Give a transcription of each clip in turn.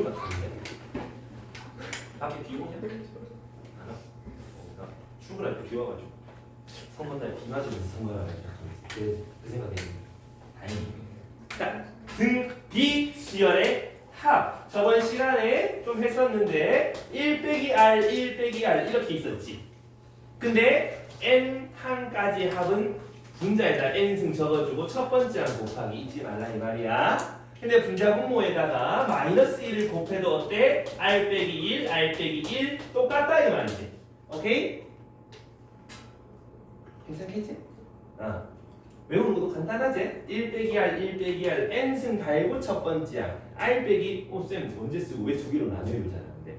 비가 가는데 밖에 비 오냐? 안 와? 출근할 때 비 와가지고 선거날 비 맞으면서 선거를 하면 그 생각이 다행이다. 자, 등 비수열의 합 저번 시간에 좀 했었는데 1 빼기 r 1 빼기 r 이렇게 있었지. 근데 n 항까지 합은 분자에다 n승 적어주고 첫 번째 항 곱하기 잊지 말라 이 말이야. 근데 분자 분모에다가 마이너스 1을 곱해도 어때? r 빼기 1, r 빼기 1 똑같다 이 말이지. 오케이? 괜찮겠지? 외우는 것도 간단하지? 1 빼기 r, 1 빼기 r, n승 달고 첫 번째 항 r 빼기 쌤 언제 쓰고 왜 두 개로 나눠 외우잖아. 근데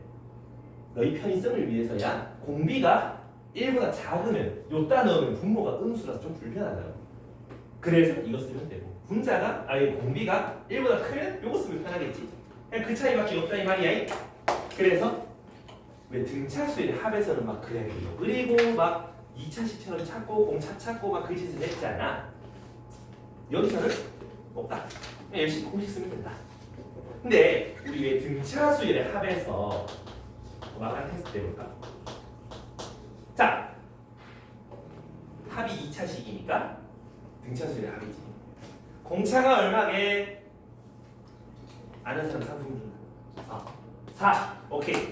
너희 편의성을 위해서야 공비가 1보다 작으면 요따 넣으면 분모가 음수라서 좀 불편하잖아. 그래서 이거 쓰면 되고 분자가 공비가 1보다 크면 요거 쓰면 편하겠지. 그냥 그 차이밖에 없다 이 말이야. 그래서 왜 등차수의 합에서는 막 그래요. 그리고 막 2차식처럼 찾고 공차 찾고 막 그 짓을 했잖아. 여기서는 없다. 그냥 열심히 공식 쓰면 된다. 근데 우리 왜 등차수의 합에서 마감 테스트 해볼까? 자, 합이 2차식이니까 등차수의 합이지. 공차가 얼마게? 아는 사람 상품 준다. 4. 오케이.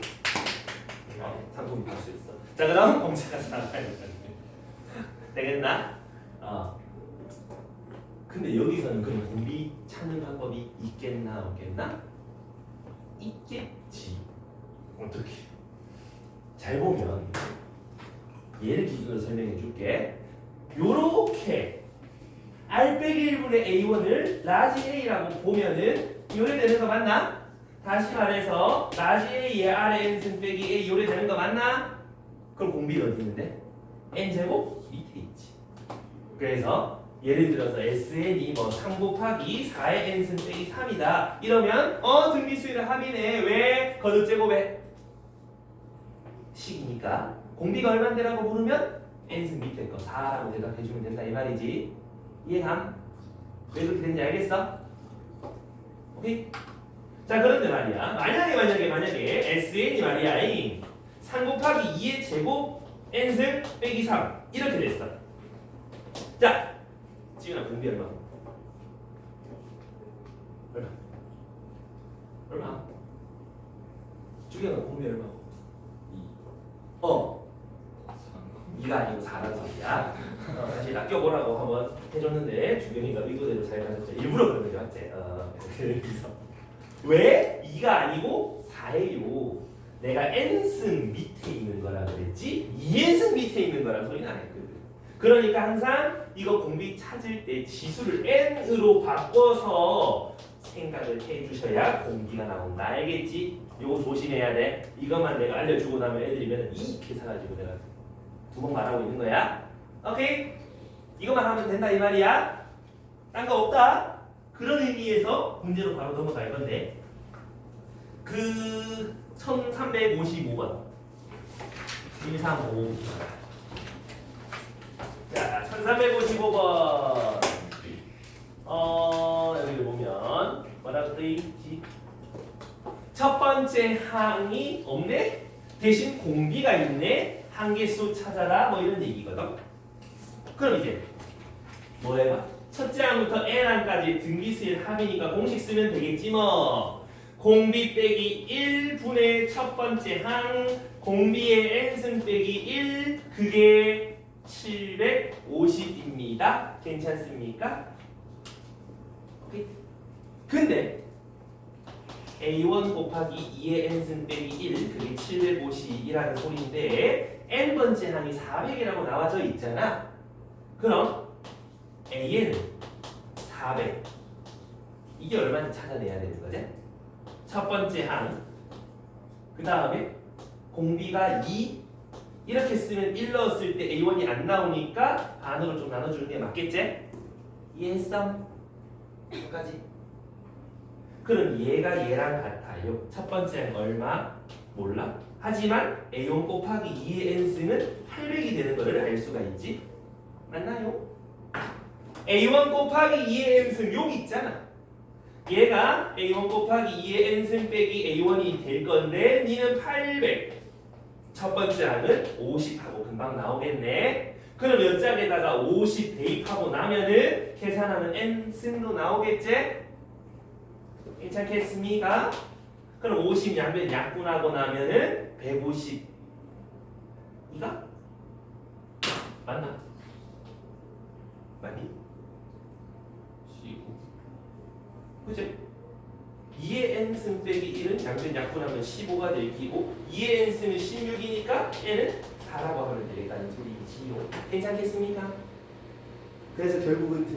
상품 볼 수 있어. 자, 그럼 공차가 4가 되겠나? 근데 여기서는 그럼 공비 찾는 방법이 있겠나 없겠나? 있겠지. 어떻게? 잘 보면 얘를 기준으로 설명해 줄게. 요렇게 r 빼기 1분의 a1을 라지 a라고 보면은 요래 되는 거 맞나? 다시 말해서 라지 a에 r의 n승 빼기 a 요래 되는 거 맞나? 그럼 공비가 어디 있는데? n제곱 밑에 있지. 그래서 예를 들어서 sn이 뭐 3 곱하기 4의 n승 빼기 3이다 이러면 등비수열의 합이네. 왜? 거듭제곱에 식이니까 공비가 얼마인데라고 물으면 n승 밑에 거 4라고 대답해주면 된다 이 말이지. 이해감? 왜 그렇게 되는지 알겠어? 오케이? 자, 그런데 말이야 만약에 sn이 말이야 3 곱하기 2의 제곱 n승 빼기 3 이렇게 됐어. 자, 지훈아 공비 얼마? 얼마? 주경아 공비 얼마? 2가 아니고 4라는 소리야. 사실 아껴보라고 한번 해줬는데 주경이가 의도대로 잘 가졌죠. 일부러 그런 거죠, 맞지? 그래서 왜 2가 아니고 4예요? 내가 n승 밑에 있는 거라 그랬지 2n승 밑에 있는 거라는 소리는 안 했거든. 그러니까 항상 이거 공비 찾을 때 지수를 n으로 바꿔서 생각을 해주셔야 공비가 나온다. 알겠지? 요거 조심해야 돼. 이것만 내가 알려주고 나면 애들이면 이 계산가지고 내가 두 번 말하고 있는 거야. 오케이? 이것만 하면 된다 이 말이야. 딴 거 없다. 그런 의미에서 문제로 바로 넘어갈 건데 그 1355번 135 자, 1355번 여기 보면 뭐라고 써있지? 첫 번째 항이 없네? 대신 공비가 있네? 한계수 찾아라 뭐 이런 얘기거든. 그럼 이제 뭐 해봐? 첫째 항부터 n항까지 등비수의 합이니까 공식 쓰면 되겠지 뭐. 공비 빼기 1분의 첫 번째 항 공비의 n승 빼기 1 그게 750입니다. 괜찮습니까? 오케이. 근데 a1 곱하기 2의 n승 빼기 1 그게 750이라는 소리인데 n번째 항이 400이라고 나와져 있잖아. 그럼 a는 400 이게 얼마인지 찾아내야 되는 거지? 첫 번째 항 그 다음에 공비가 2 이렇게 쓰면 1 넣었을 때 a1이 안 나오니까 반으로 좀 나눠주는 게 맞겠지? 이해했어? 여기까지. 그럼 얘가 얘랑 같아요. 첫 번째 항 얼마? 몰라. 하지만 a1 곱하기 2의 n승은 800이 되는 것을 알 수가 있지. 맞나요? a1 곱하기 2의 n승 여기 있잖아. 얘가 A1 곱하기 2의 n승 빼기 A1이 될 건데 니는 800 첫 번째 항은 50하고 금방 나오겠네. 그럼 몇 짝에다가 50 대입하고 나면은 계산하면 n승도 나오겠지? 괜찮겠습니까? 그럼 50 양변 약분하고 나면은 150 이가? 맞나? 맞니? 15 그치? 2의 n승 빼기 1은 양변 약분하면 15가 될 기고 2의 n승은 16이니까 n은 4라고 하면 되겠다는 소리지요. 괜찮겠습니까? 그래서 결국은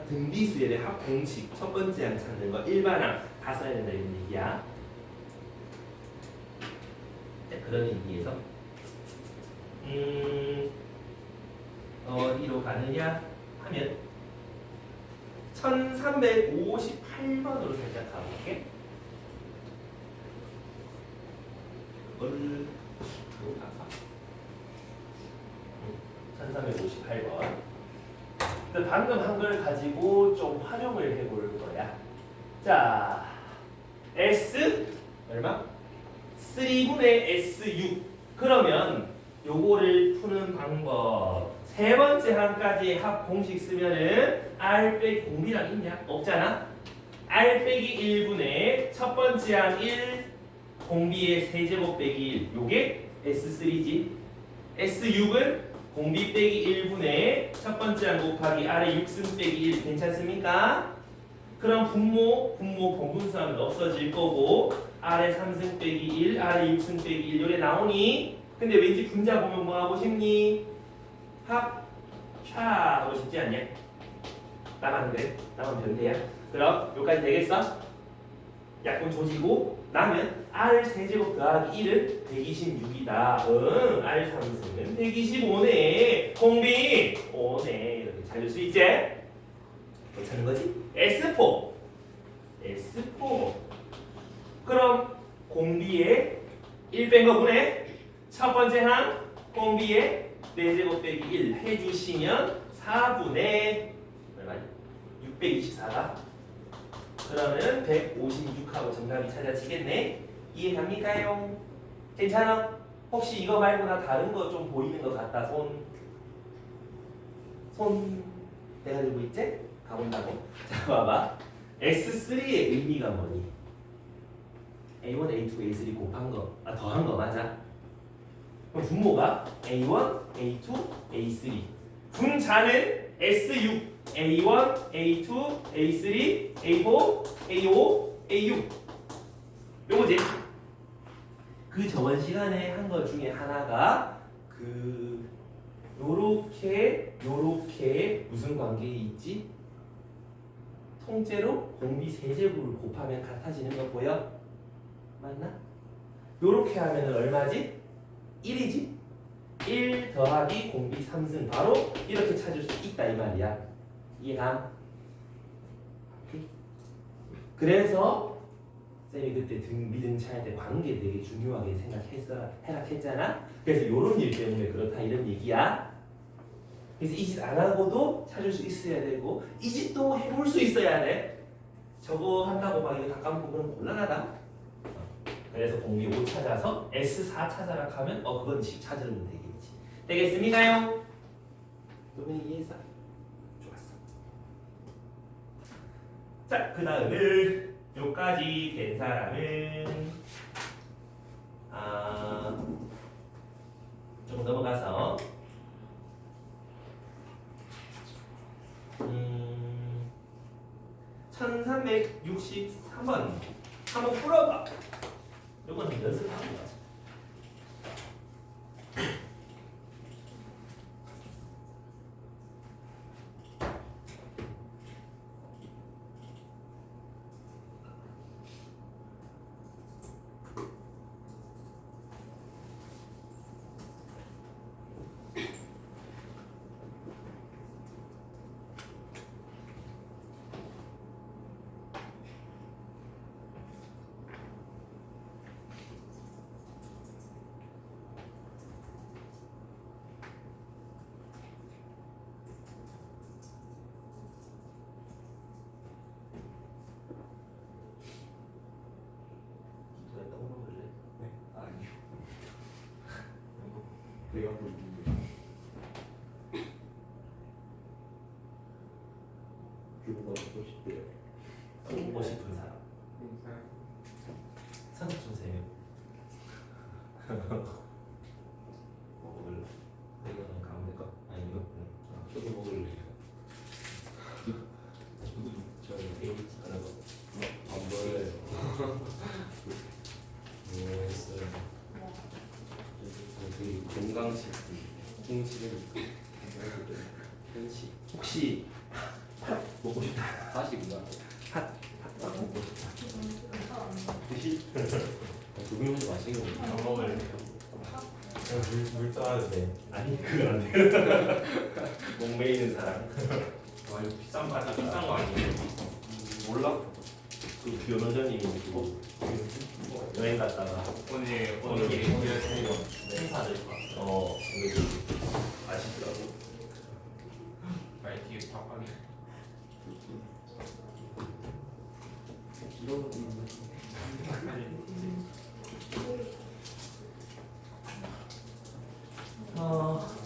등비수에 대해 합공식 첫 번째 항 찾는 거 일반항 다 써야 된다 이런 얘기야. 네, 그런 의미에서 어디로 가느냐 하면 1358번으로 살짝 가볼게. 어디로 갈까? 1358번. 방금 한 걸 가지고 좀 활용을 해볼 거야. 자, S 얼마? 3분의 S6. 그러면 요거를 푸는 방법. 세 번째 항까지 합 공식 쓰면은 R 빼기 공비랑 있냐? 없잖아. R 빼기 1분의 첫 번째 항 1 공비의 세제곱 빼기 1. 요게 S3지. S6은 공비 빼기 1분의 첫 번째 항 곱하기 R의 6승 빼기 1 괜찮습니까? 그럼 분모 본분수하면 없어질 거고 R의 3승 빼기 1, R의 6승 빼기 1 요래 나오니? 근데 왠지 분자 보면 뭐 하고 싶니? 합, 차 하고 싶지 않냐? 나만 그래? 나만 변태야? 그럼 여기까지 되겠어? 약분 조지고 나면 R 세제곱 더하기 1은 126이다. 응, R 3승은 125네. 공비 5네. 이렇게 찾을 수 있지? 괜찮은 거지? S4 그럼 공비에 1 뺀 거 보네. 첫 번째 항 공비에 4제곱 빼기 1 해주시면 4분의 얼마니? 624가 그러면 156하고 정답이 찾아지겠네. 이해갑니까요? 괜찮아? 혹시 이거 말고나 다른 거 좀 보이는 것 같다. 손 내가 들고 있지? 가본다고? 자 봐봐. S3의 의미가 뭐니? A1, A2, A3 곱한 거, 더한 거 맞아? 그럼 분모가 A1, A2, A3 분자는 S6 A1, A2, A3, A4, A5, A6 요거지? 그 저번 시간에 한 것 중에 하나가 요렇게 무슨 관계에 있지? 통째로 공비 세제곱을 곱하면 같아지는 거 보여? 맞나? 요렇게 하면 얼마지? 1이지? 1 더하기 공비 3승 바로 이렇게 찾을 수 있다 이 말이야. 이해감? 그래서 쌤이 그때 미등차할 때 관계 되게 중요하게 생각해라 했잖아. 그래서 요런 일 때문에 그렇다 이런 얘기야. 그래서 이 짓 안 하고도 찾을 수 있어야 되고 이 짓도 해볼 수 있어야 돼. 저거 한다고 막 이거 다 까먹고 그럼 곤란하다. 그래서 공비 5 찾아서 S4 찾아라 하면 그건 10 찾으면 되겠지. 되겠습니까요? 여러분이 이해했어? 좋았어. 자, 그 다음을 요까지 된 사람은 좀 넘어가서 1363번 한번 풀어봐. 요거는 연습하는 거지. 내가 보이는데 교보가 보고 싶대요. 보고 싶은 사람 선택 주세요. 먹을래? 이거는 가운데 거? 아니 이거? 저도 먹을래요. 저 A 하나 더. 안 보여요. 뭐했어요? 되게 건강식 홍식은 현식 혹시 팥 먹고 싶다. 사식인가? 팥 먹고 싶다. 드시? 두 명도 맛있는 거 안 먹을래요. 물 떠와도 돼. 아니 그건 안 돼. 목매이는 사람. 아 이거 비싼 팥이 비싼 거 아니에요? 몰라? 그 변호사님이 그 여행 갔다가 오늘 행사를 이거 아시더라고. 많이 뒤에 팍팍이 이런 것도 있네.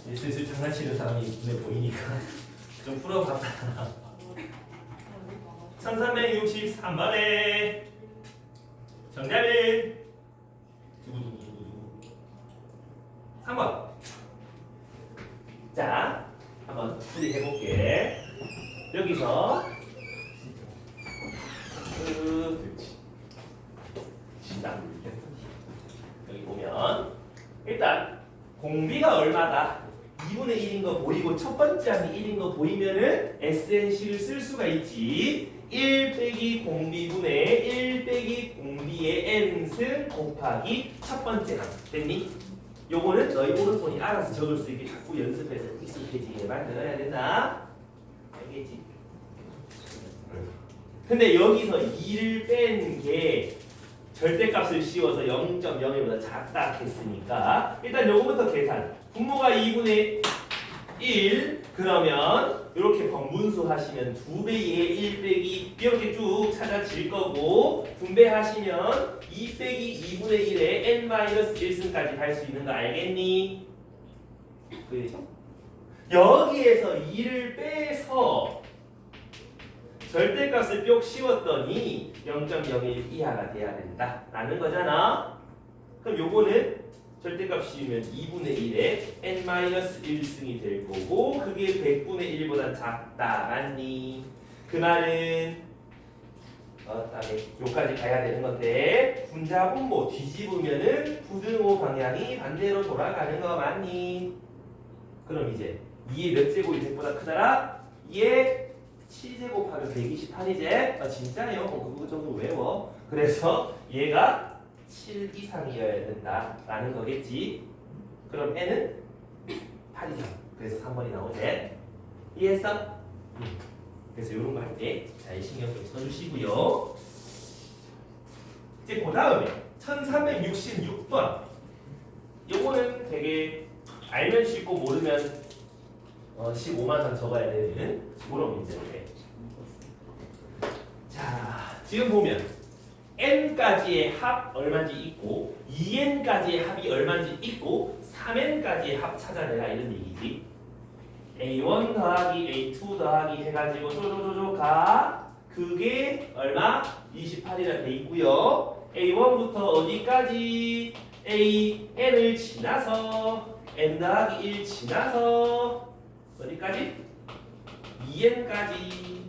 이제 슬슬 장난치는 사람이 눈에 보이니까 좀 풀어봤다. 1363번에 정답은 두구두구두구두구 3번. 자, 한번 풀이해볼게. 여기서 여기 보면 일단 공비가 얼마다 2분의 1인 거 보이고 첫 번째 항이 1인 거 보이면은 SNC를 쓸 수가 있지. 1 빼기 공비분의 1 빼기 공비의 n승 곱하기 첫 번째 항. 됐니? 요거는 너희 오른손이 알아서 적을 수 있게 자꾸 연습해서 익숙해지게 만들어야 된다. 알겠지? 근데 여기서 2를 뺀 게 절대값을 씌워서 0.01보다 작다 했으니까 일단 요거부터 계산. 분모가 2분의 1 그러면 이렇게 번분수 하시면 2배의 1 빼기 이렇게 쭉 찾아질 거고 분배하시면 2 빼기 2분의 1에 n-1승까지 갈 수 있는 거 알겠니? 그죠? 여기에서 2를 빼서 절대값을 뿅 씌웠더니 0.01 이하가 돼야 된다 라는 거잖아. 그럼 요거는 절대값 씌우면 2분의 1에 n-1승이 될 거고 그게 100분의 1보다 작다 맞니? 그 말은 다음에 요까지 가야 되는 건데 분자 분모 뒤집으면은 부등호 방향이 반대로 돌아가는 거 맞니? 그럼 이제 2의 몇 제곱이 100보다 크더라? 2의 7제곱하면 128이제? 아 진짜요? 그거 정도 외워. 그래서 얘가 7 이상이어야 된다라는 거겠지. 그럼 n은 8 이상. 그래서 3번이 나오지. 이해했어? 그래서 이런 거 할 때 잘 신경 좀 써주시고요. 이제 그 다음에 1366번. 요거는 되게 알면 쉽고 모르면 15만 원 적어야 되는 그런 문제인데. 자, 지금 보면 n까지의 합 얼마인지 있고 2n까지의 합이 얼마인지 있고 3n까지의 합 찾아내라 이런 얘기지. a1 더하기 a2 더하기 해가지고 쪼쪼쪼쪼 가 그게 얼마? 28이라 돼 있고요. a1부터 어디까지? n을 지나서 n 더하기 1 지나서 어디까지? 2n까지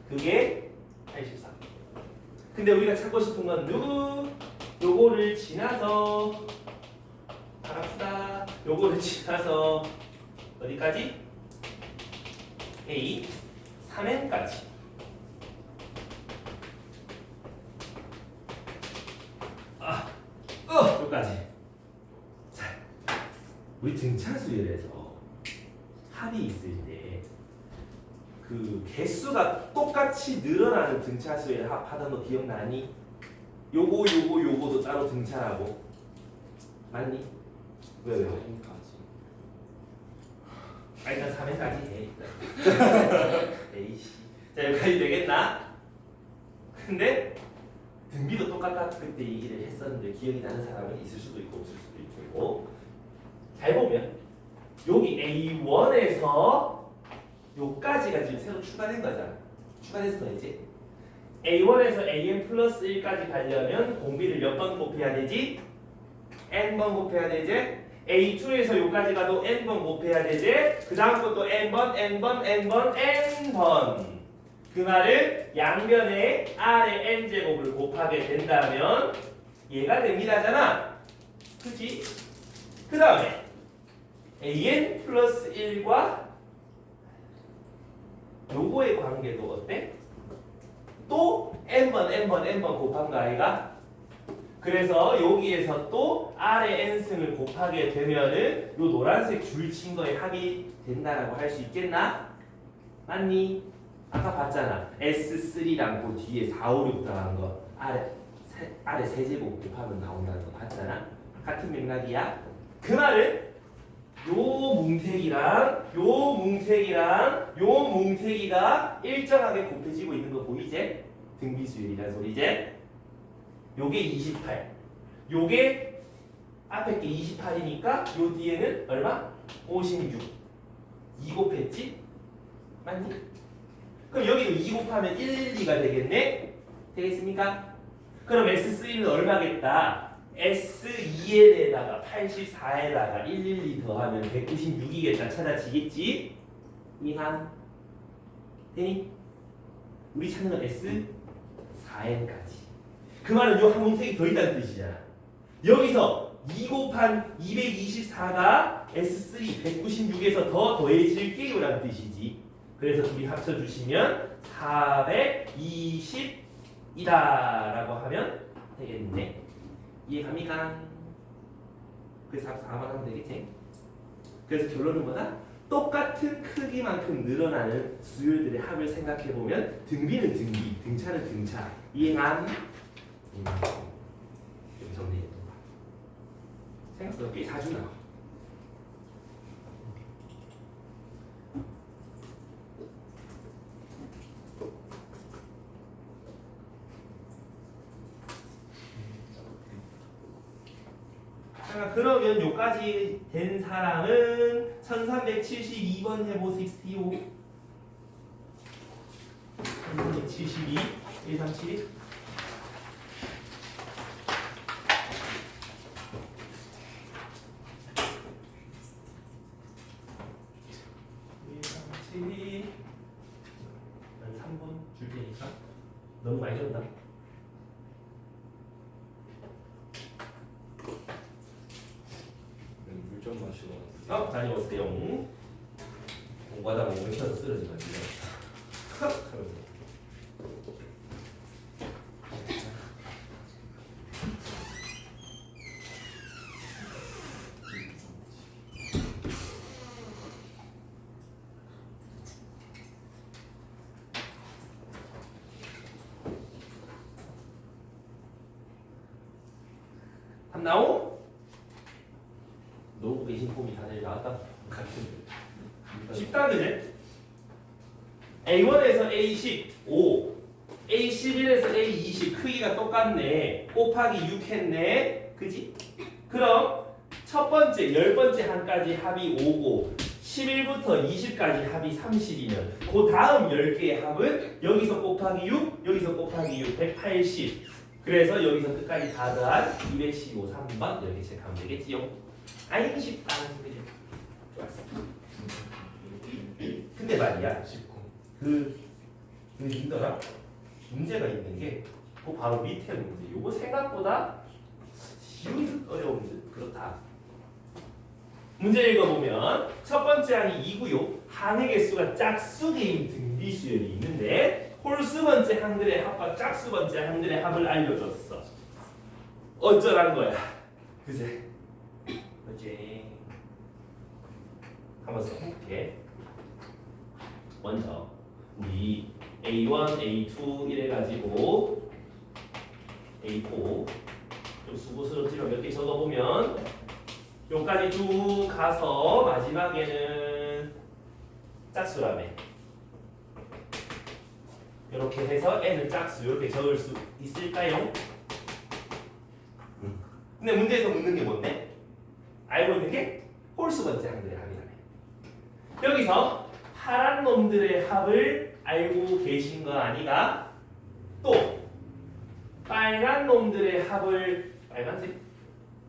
그게 83. 근데 우리가 찾고 싶은 건 누구? 요거를 지나서 알았다. 요거를 지나서 어디까지? A 3n까지. 여기까지. 자, 우리 등차수열에서 합이 있을 때 그 개수가 똑같이 늘어나는 등차수에 합하던 거 기억나니? 요거도 따로 등차라고. 맞니? 왜? 일단 3회까지 해. 에이씨. 자 여기까지 되겠나? 근데 등비도 똑같았을 때 얘기를 했었는데 기억이 나는 사람이 있을 수도 있고 없을 수도 있고 잘 보면 여기 A1에서 요까지가 지금 새로 추가된 거잖아. 추가됐어 이제. A1에서 AN 플러스 1까지 가려면 공비를 몇 번 곱해야 되지? N번 곱해야 되지? A2에서 요까지 가도 N번 곱해야 되지? 그 다음 것도 N번, N번, N번, N번. 그 말은 양변에 R의 N제곱을 곱하게 된다면 얘가 됩니다잖아. 그치? 그 다음에 AN 플러스 1과 요거의 관계도 어때? 또 N번 곱한 거 아이가? 그래서 여기에서 또 R의 N승을 곱하게 되면은 요 노란색 줄 친 거에 합이 된다라고 할 수 있겠나? 맞니? 아까 봤잖아. S3랑 그 뒤에 4, 5, 6 더한 거 아래 세제곱 곱하면 나온다는 거 봤잖아. 같은 맥락이야. 그 말은 요 뭉태기랑 요 뭉태기랑 요 뭉태기가 일정하게 곱해지고 있는 거 보이지? 등비수열이란 소리지? 요게 28. 요게 앞에 게 28이니까 요 뒤에는 얼마? 56. 2 곱했지? 맞니? 그럼 여기도 2 곱하면 112가 되겠네? 되겠습니까? 그럼 S3는 얼마겠다? S2에다가 84에다가 112 더하면 196이겠다. 찾아지겠지? 이한 되니? 우리 찾는 건 S4n까지. 그 말은 요 한 뭉태기 더 있다는 뜻이잖아. 여기서 2 곱한 224가 S3 196에서 더 더해질게요 라는 뜻이지. 그래서 둘이 합쳐주시면 420이다 라고 하면 되겠네. 이해갑니까? 그래서 4만 하면 되겠지? 그래서 결론은 뭐다? 똑같은 크기만큼 늘어나는 수열들의 합을 생각해보면 등비는 등비, 등차는 등차. 이해감? 여기 정리해. 생각보다 꽤 자주 나와. 자, 그러면 요까지 된 사람은 1372번 해보시오. 1372, 137. 난 3번 줄 테니까 너무 많이 줬나? 물좀 마시고 다녀오세요. 공부하다 보면 켜서 쓰러지면 안 돼요. 답 나오? 놓고 계신 폼이 다들 나왔다 같은데. 쉽다 그제? A1에서 A10 5, A11에서 A20 크기가 똑같네. 곱하기 6 했네. 그지? 그럼 첫 번째, 10번째 한까지 합이 5고 11부터 20까지 합이 30이면 그 다음 10개의 합은 여기서 곱하기 6, 여기서 곱하기 6, 180. 그래서 여기서 끝까지 다 더한 215, 3번 이렇게 체크하면 되겠지요. 아이고 쉽다. 그죠? 좋았어. 근데 말이야. 그 힘들어? 문제가 있는 게 그 바로 밑에 문제. 요거 생각보다 쉬운 듯 어려운 듯 그렇다. 문제 읽어보면 첫 번째 항이 2구요. 항의 개수가 짝수 개인 등비수열이 있는데 홀수 번째 항들의 합과 짝수 번째 항들의 합을 알려줬어. 어쩌란 거야? 그제? 그지? 한번 써볼게. 먼저 우리 A1, A2 이래가지고 A4 좀 수고스럽지만 몇 개 적어보면 여기까지 쭉 가서 마지막에는 짝수라며. 이렇게 해서 n은 짝수 이렇게 적을 수 있을까요? 근데 문제에서 묻는 게 뭔데? 알고 있는 게 홀수 번째 항들의 합이라며. 여기서 파란 놈들의 합을 알고 계신 거 아니가? 또 빨간 놈들의 합을 빨간색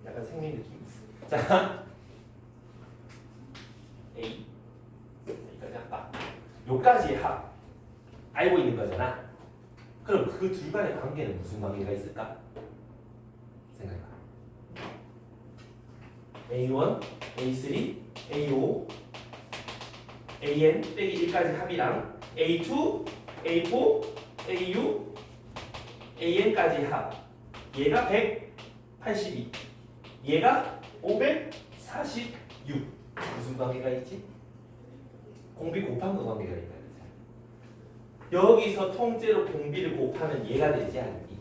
약간 생긴 느낌이 있어. 자, A 여기까지 할까? 요까지의 합 알고 있는 거잖아. 그럼 그 둘 간의 관계는 무슨 관계가 있을까? 생각해봐. A1, A3, A5, AN 빼기 1까지 합이랑 A2, A4, AU, AN까지 합. 얘가 182, 얘가 546. 무슨 관계가 있지? 공비 곱한 거 관계가 있다. 여기서 통째로 공비를 곱하면 얘가 되지 않니?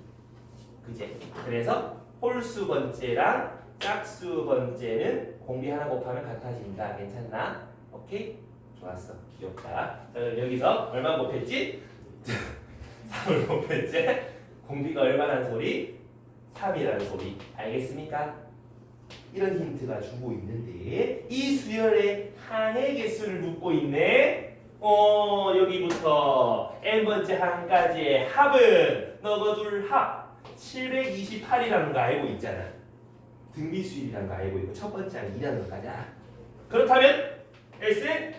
그제? 그래서 홀수 번째랑 짝수 번째는 공비 하나 곱하면 같아진다. 괜찮나? 오케이? 좋았어. 귀엽다. 자, 여기서 얼마 곱했지? 3을 곱했지? 공비가 얼마라는 소리? 3이라는 소리. 알겠습니까? 이런 힌트가 주고 있는데 이 수열의 항의 개수를 묻고 있네. 여기부터 n번째 항까지의 합은 너거둘 합 728이라는 거 알고 있잖아. 등비수일이라는 거 알고 있고 첫 번째 항 2라는 거까지 알아. 그렇다면 S는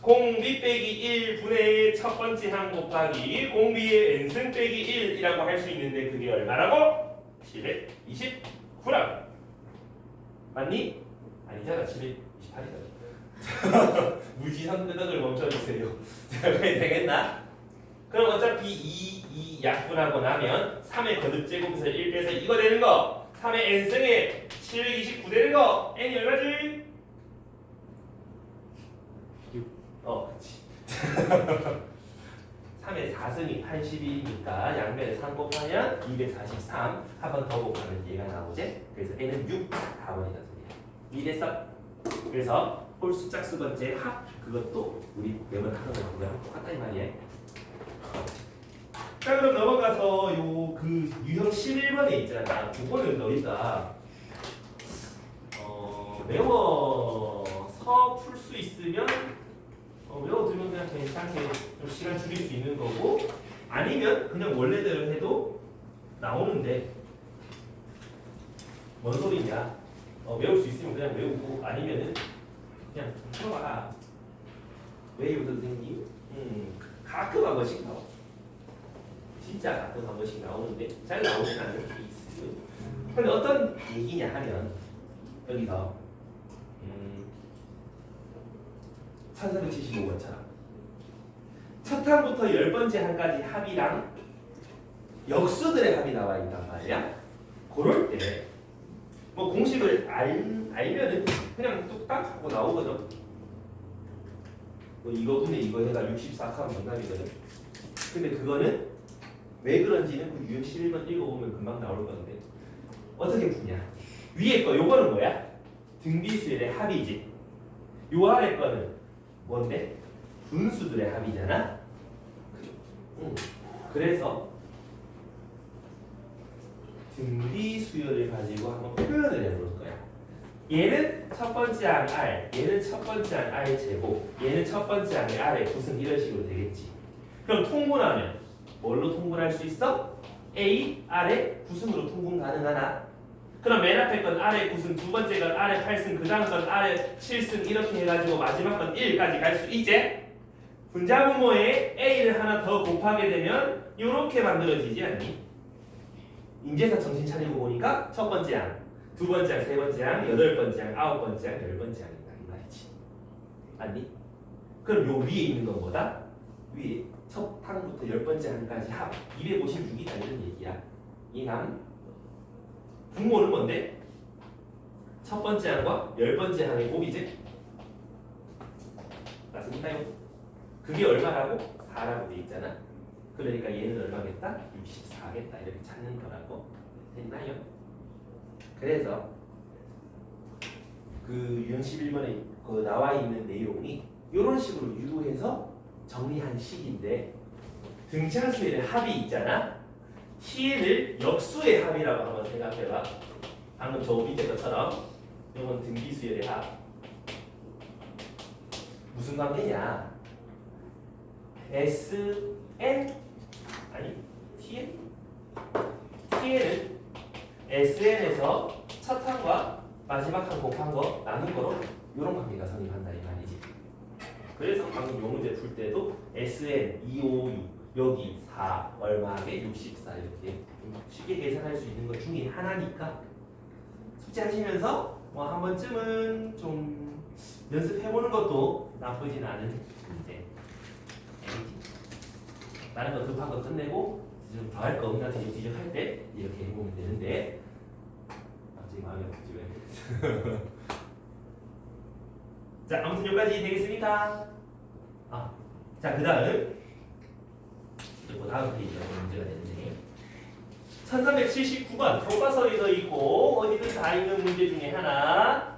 공비 빼기 1분의 첫 번째 항 곱하기 공비의 n승 빼기 1이라고 할 수 있는데 그게 얼마라고? 729라고. 맞니? 아니잖아. 728이잖아. 무지성 끄덕을 멈춰주세요. 자, 그게 되겠나? 그럼 어차피 이 약분하고 나면 3의 거듭제곱에서 1 빼서 이거 되는 거 3의 n승에 729 되는 거 n이 얼마지? 6. 그치. 3의 4승이 81이니까 양면에 3 곱하면 243 한 번 더 곱하면 얘가 나오지? 그래서 n은 6 4번이다 소리야. 이래서 그래서 홀수 짝수 번째 합 그것도 우리 매번 하는 거랑 똑같다 이 말이야. 자 그럼 넘어가서 요 그 유형 11번에 있잖아. 그거는 너희가 외워서 풀 수 있으면 외워두면 그냥 괜찮게 좀 시간 줄일 수 있는 거고 아니면 그냥 원래대로 해도 나오는데 뭔 소리냐? 외울 수 있으면 그냥 외우고 아니면은 그냥 풀어봐라. 왜요 선생님? 가끔 한 번씩 나와. 진짜 가끔 한 번씩 나오는데 잘 나오진 않는 케이스. 근데 어떤 얘기냐 하면 여기서 1475번처럼 첫 항부터 10번째 항까지 합이랑 역수들의 합이 나와 있단 말이야. 그럴 때 뭐 공식을 알면은 그냥 뚝딱 하고 나오거든. 뭐 이거 분의 이거 해가 64칸 정답이거든. 근데 그거는 왜 그런지는 그 유형 11번 읽어보면 금방 나올 건데 어떻게 푸냐? 위에 거 요거는 뭐야? 등비수열의 합이지. 요 아래 거는 뭔데? 분수들의 합이잖아. 그래서 등비수열을 가지고 한번 표현을 해볼 거야. 얘는 첫 번째 항 R, 얘는 첫 번째 항 R 제곱, 얘는 첫 번째 항의 R의 구승 이런 식으로 되겠지. 그럼 통분하면 뭘로 통분할 수 있어? A, R의 구승으로 통분 가능하나? 그럼 맨 앞에 건 R의 구승, 두 번째 건 R의 8승, 그 다음 건 R의 7승 이렇게 해가지고 마지막 건 1까지 갈 수 있지? 분자분모에 A를 하나 더 곱하게 되면 이렇게 만들어지지 않니? 인제서 정신 차리고 보니까 첫 번째 항, 두 번째 항, 세 번째 항, 여덟 번째 항, 아홉 번째 항, 열 번째 항이다 이 말이지. 맞니? 그럼 요 위에 있는 건 뭐다? 위에 첫 항부터 열 번째 항까지 합 256이다 이런 얘기야. 이 항 분모는 뭔데? 첫 번째 항과 열 번째 항의 곱이지? 맞습니까요? 그게 얼마라고? 4라고 돼 있잖아. 그러니까 얘는 얼마겠다? 64겠다 이렇게 찾는 거라고. 됐나요? 그래서 그 유형 11번에 그 나와 있는 내용이 이런 식으로 유도해서 정리한 식인데 등차수의 합이 있잖아. tn을 역수의 합이라고 한번 생각해봐. 방금 저 밑에 것처럼 이건 등비수열의 합. 무슨 관계냐? Sn 아니 Tn? Tn은 Sn에서 첫 항과 마지막 항 곱한 거 나눈 거로 이런 관계가 성립한다 이 말이지. 그래서 방금 요 문제 풀 때도 Sn 256 여기 4 얼마에 64 이렇게 쉽게 계산할 수 있는 것 중에 하나니까 숙제하시면서 뭐 한 번쯤은 좀 연습해보는 것도 나쁘진 않은 문제. 다른 거 급한 거 끝내고 좀 더 할 거 없나 뒤적뒤적 할 때 이렇게 해보면 되는데 갑자기 마음이 아프지 왜? 자 아무튼 여기까지 되겠습니까? 자 그다음 그 다음 페이지가 문제가 되는데 1379번 교과서에 더 있고 어디든 다 있는 문제 중에 하나.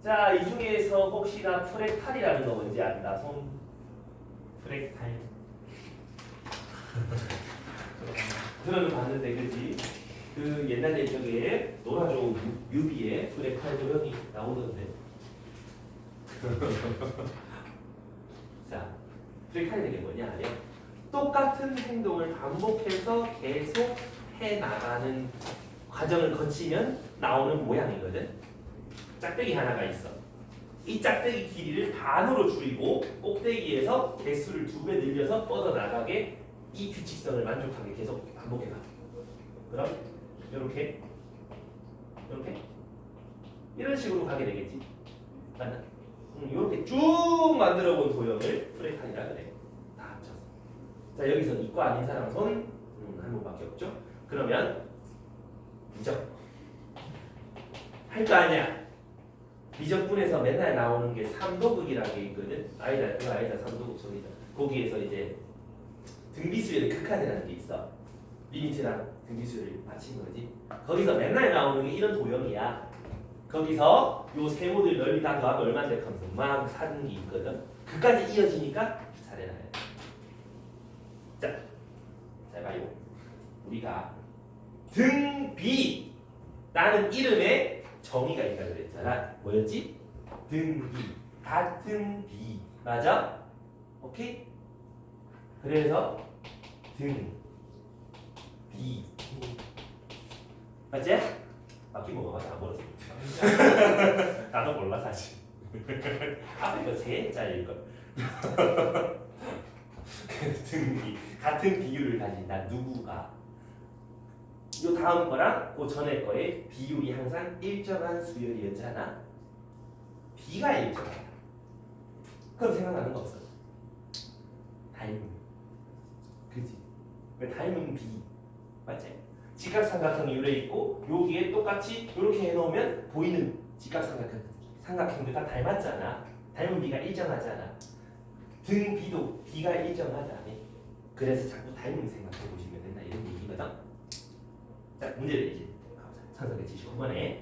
자 이 중에서 혹시나 프랙탈이라는 거 뭔지 안다? 손 프랙탈 들어는 봤는데 그지? 그 옛날에 저게 노라조 뮤비에 프랙탈 도형이 나오던데. 자 프랙탈이 게 뭐냐 하면 똑같은 행동을 반복해서 계속 해 나가는 과정을 거치면 나오는 모양이거든. 짝대기 하나가 있어. 이 짝대기 길이를 반으로 줄이고 꼭대기에서 개수를 2배 늘려서 뻗어나가게 이 규칙성을 만족하게 계속 반복해가. 그럼 이렇게 이런 식으로 가게 되겠지. 맞나? 이렇게 쭉 만들어본 도형을 프랙탈이라 그래. 다 합쳐서. 자 여기서 이과 아닌 사람 손 한 번밖에 없죠. 그러면 미적 할 거 아니야. 미적분에서 맨날 나오는 게 삼도극이라는 게 있거든. 아니다 3도극 소리다. 거기에서 이제 등비수열의 극한이라는 게 있어. 리미트랑 등비수열을 맞힌 거지. 거기서 맨날 나오는 게 이런 도형이야. 거기서 요 세모들 넓이 다 더하면 얼마인데 하면서 막 사는 게 있거든. 그까지 이어지니까 잘해놔야 돼. 자, 잘 봐요. 우리가 등비 라는 이름에 정의가 있다 그랬잖아. 뭐였지? 등비 같은 비 맞아? 오케이? 그래서 등 비 맞지? 바퀴 먹어봐. 다 멀었어. 나도 몰라 사실. 앞에 거 제일 짜일걸. 등비 같은 비율을 가진다. 누구가? 요 다음 거랑 그 전에 거에 비율이 항상 일정한 수열이었잖아. B가 일정하다. 그럼 생각나는 거 없어. 닮음. 그지? 왜 닮은 B 맞지? 직각삼각형이 유래 있고 여기에 똑같이 이렇게 해놓으면 보이는 직각삼각형들 다 닮았잖아. 닮은 B가 일정하잖아. 등 B도 B가 일정하다네. 그래서 자꾸 닮음 생각해 보시면 된다 이런 얘기거든. 자 문제를 이제 가보자. 1379번에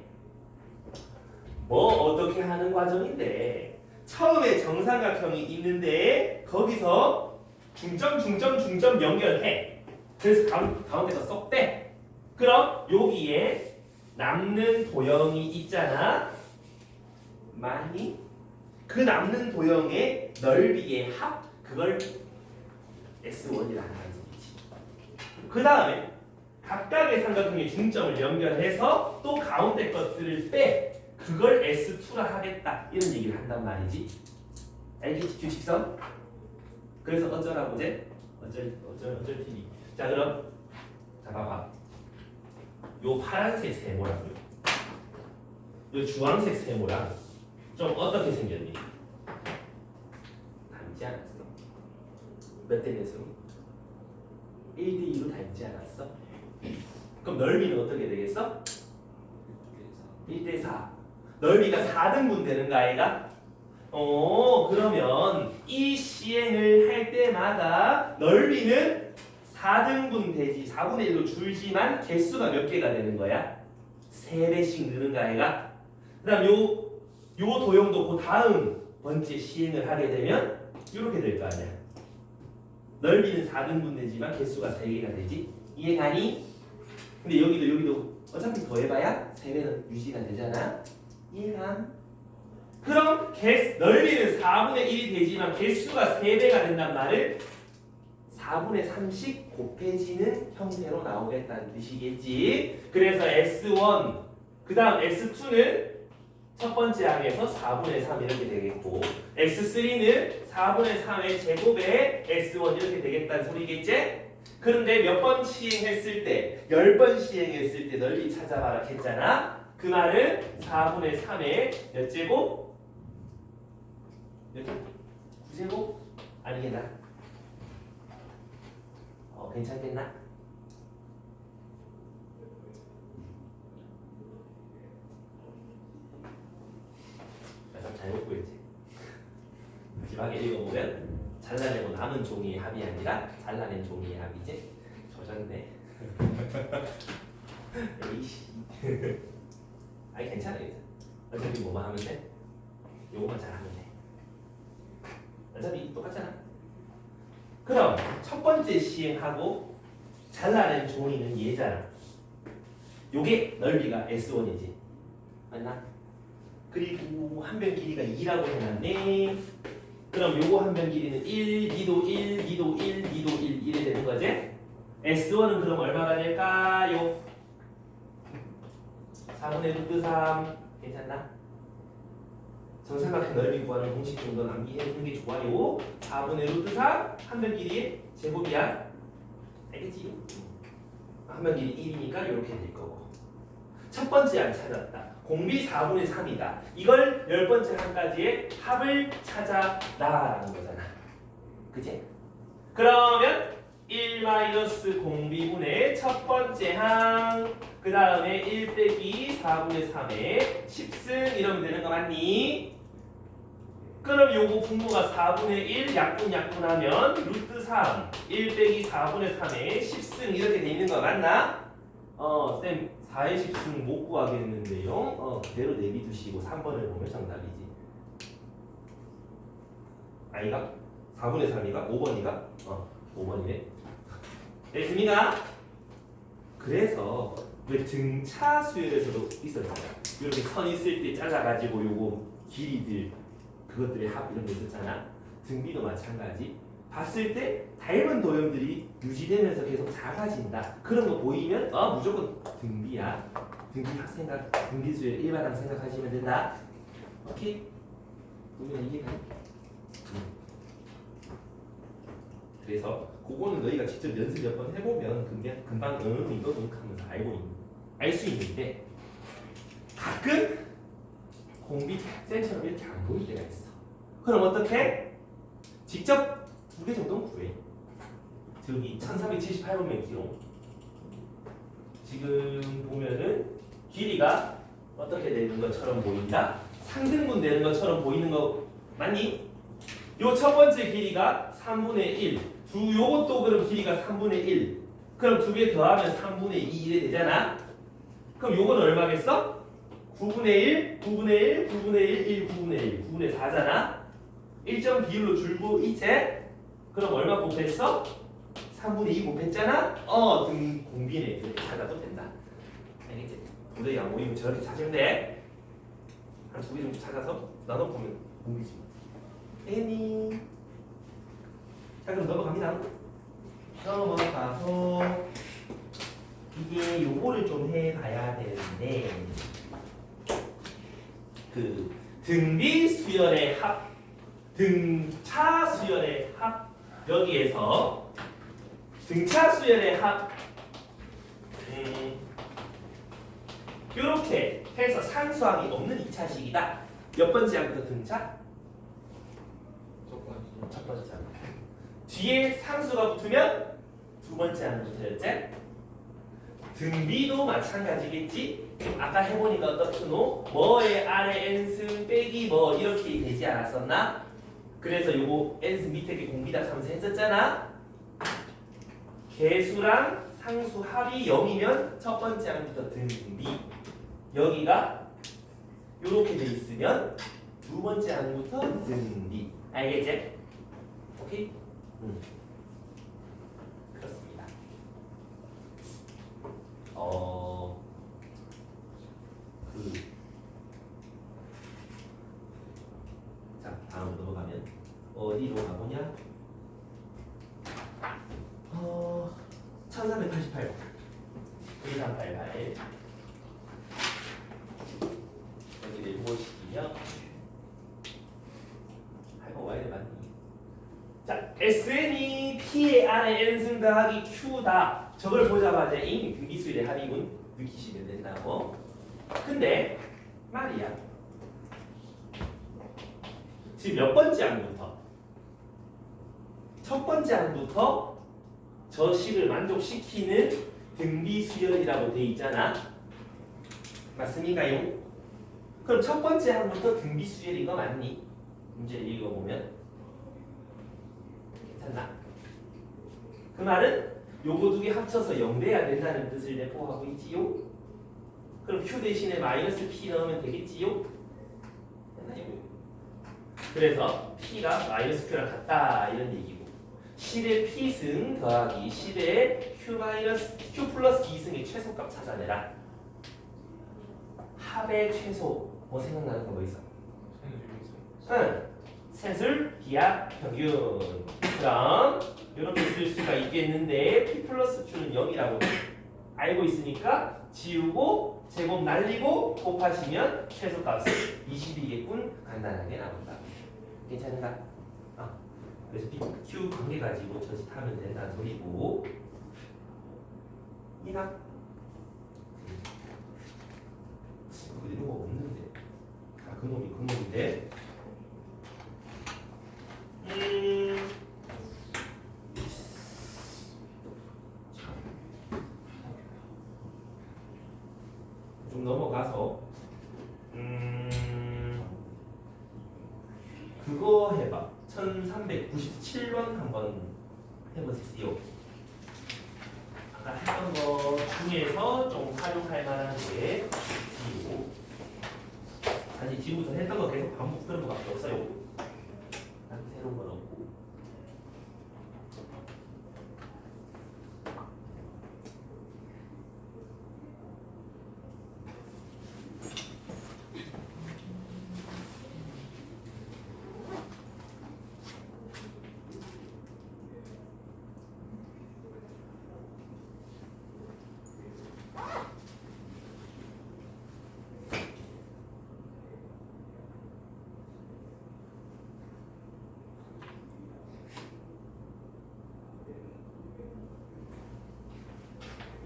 뭐 어떻게 하는 과정인데 처음에 정삼각형이 있는데 거기서 중점 연결해. 그래서 가운데서 쏙 빼. 그럼 여기에 남는 도형이 있잖아. 많이 그 남는 도형의 넓이의 합 그걸 S1이라는 거지. 그 다음에 각각의 삼각형의 중점을 연결해서 또 가운데 것들을 빼. 그걸 S2라 하겠다. 이런 얘기를 한단 말이지. 알겠지? 규칙성? 그래서 어쩌라고 제? 어쩔 TV. 자 그럼 자 봐봐. 요 파란색 세모랑 요 주황색 세모랑 좀 어떻게 생겼니? 닮지 않았어. 몇 대 몇으로? 1대2로 닮지 않았어? 그럼 넓이는 어떻게 되겠어? 1대4. 넓이가 4등분 되는 거 아이가? 그러면 이 시행을 할 때마다 넓이는 4등분 되지. 4분의 1로 줄지만 개수가 몇 개가 되는 거야? 3배씩 느는 거 아이가? 그 다음 요 도형도 그 다음 번째 시행을 하게 되면 이렇게 될 거 아니야. 넓이는 4등분 되지만 개수가 3개가 되지. 이해가니? 근데 여기도 어차피 더해봐야 3배는 유지가 되잖아. 이해가? 그럼 넓이는 4분의 1이 되지만 개수가 3배가 된단 말은 4분의 3씩 곱해지는 형태로 나오겠다는 뜻이겠지. 그래서 S1 그 다음 S2는 첫 번째 항에서 4분의 3 이렇게 되겠고 S3는 4분의 3의 제곱에 S1 이렇게 되겠다는 소리겠지? 그런데 몇 번 시행했을 때 10번 시행했을 때 넓이 찾아봐라 했잖아. 그 말은 4분의 3의 몇 제곱? 몇 제곱? 9제곱? 아니겠나? 괜찮겠나? 잘못 보였지? 마지막에 읽어보면 잘라내고 남은 종이의 합이 아니라 잘라낸 종이의 합이지? 젖었네. 에이씨. 아니 괜찮아. 어차피 뭐만 하면 돼? 요거만 잘하면 돼. 어차피 똑같잖아. 그럼 첫 번째 시행하고 잘라낸 종이는 얘잖아. 요게 넓이가 S1이지. 맞나? 그리고 한 변 길이가 2라고 해놨네. 그럼 요거 한 변 길이는 1, 2도 1, 2도 1, 2도 1 이래 되는 거지? S1은 그럼 얼마가 될까요? 4분의 루트 3 괜찮나? 정삼각형 넓이 구하는 공식 정도 남기해주는 게 좋아요. 4분의 루트 3 한 변 길이의 제곱이야. 알겠지? 한 변 길이 1이니까 이렇게 될 거고. 첫 번째 안 찾았다. 공비 4분의 3이다. 이걸 10번째 항까지의 합을 찾아라라는 거잖아. 그치? 그러면 1 마이너스 공비분의 첫 번째 항, 그 다음에 1 빼기 4분의 3의 10승 이러면 되는 거 맞니? 그럼 요거 분모가 4분의 1 약분하면 루트 3 1 빼기 4분의 3의 10승 이렇게 돼 있는 거 맞나? 쌤 4의 10승 못 구하겠는데요. 그대로 내비두시고 3번을 보면 정답이지. 아이가? 4분의 3이가? 5번이가? 5번이네. 됐습니까? 그래서 왜 등차 수열에서도 있었잖아. 이렇게 선 있을 때 짜자가지고 요거 길이들 그것들의 합 이런 거 있었잖아. 등비도 마찬가지. 봤을 때 닮은 도형들이 유지되면서 계속 작아진다. 그런 거 보이면 무조건 등비야. 등비 수열 일반항 생각하시면 된다. 오케이? 우리가 이해가? 그래서 그거는 너희가 직접 연습 몇 번 해보면 금방 이거는 하면서 알 수 있는데 가끔 공비 쌤처럼 이렇게 안 보일 때가 있어. 그럼 어떻게? 직접 2개 정도는 구해. 저기 1378번의 기록. 지금 보면은 길이가 어떻게 되는 것처럼 보인다? 상등분 되는 것처럼 보이는 거 맞니? 요 첫 번째 길이가 3분의 1. 요것도 그럼 길이가 3분의 1. 그럼 2개 더하면 3분의 2 이래 되잖아? 그럼 요거는 얼마겠어? 9분의 1, 9분의 1, 9분의 1, 1, 9분의 1, 9분의 4잖아? 일정 비율로 줄고 있지? 그럼 얼마 곱했어? 3분의 2 곱했잖아? 등 공비네. 이렇게 찾아도 된다. 알겠지? 도저히 안 보이면 저렇게 찾으면 돼. 한 2개 정도 찾아서 나눠보면 공비지. 애니. 자 그럼 넘어갑니다. 넘어가서 이게 요거를 좀 해봐야 되는데 그 등비 수열의 합, 등차 수열의 합 여기에서 등차 수열의 합 이렇게 해서 상수항이 없는 2차식이다. 몇 번째 항부터 등차? 첫 번째 항. 뒤에 상수가 붙으면 두 번째 항부터였지? 등비도 마찬가지겠지? 아까 해보니까 어떻노? 뭐의 아래 n승 빼기 뭐 이렇게 되지 않았었나? 그래서 요거 n승 밑에 게 공비다 하면서 했었잖아? 개수랑 상수 합이 0이면 첫 번째 항부터 등비. 여기가 요렇게 돼 있으면 두 번째 항부터 등비. 알겠지? 오케이? 그렇습니다. 1388번. 1388. 여기를 무엇시키며 아이고 Y를 맞니? 자, SN이 P의 R의 N승 더하기 Q다. 저걸 보자마자 이미 등비수열의 합의문 느끼시면 된다고. 근데 말이야. 지금 몇 번째 항부터? 첫 번째 항부터 저 식을 만족시키는 등비수열이라고 돼 있잖아. 맞습니까요? 그럼 첫 번째 항부터 등비수열인 거 맞니? 문제를 읽어보면 괜찮나? 그 말은 요거 두 개 합쳐서 0돼야 된다는 뜻을 내포하고 있지요? 그럼 Q 대신에 마이너스 P 넣으면 되겠지요? 됐나요? 그래서 P가 마이너스 Q랑 같다 이런 얘기고, 10의 P승 더하기 10의 Q 플러스 2승의 최소값 찾아내라. 합의 최소 뭐 생각나는 거 뭐 있어? 응, 세술, 기하, 평균. 그럼 이렇게 쓸 수가 있겠는데 P 플러스 Q는 0이라고 알고 있으니까 지우고 제곱 날리고 곱하시면 최소값은 20이겠군. 간단하게 나온다. 괜찮은가? 그래서 P, Q 관계 가지고 저짓하면 된다는 소리고. 이나? 이런 거 없는데. 그놈인데. 좀 넘어가서 그거 해봐. 1397번 한번 해보세요. 아까 했던 거 중에서 좀 활용할 만한 게 지우. 사실 지금부터 했던 거 계속 반복 그런 거밖에 없어요. 새로운 건 없고.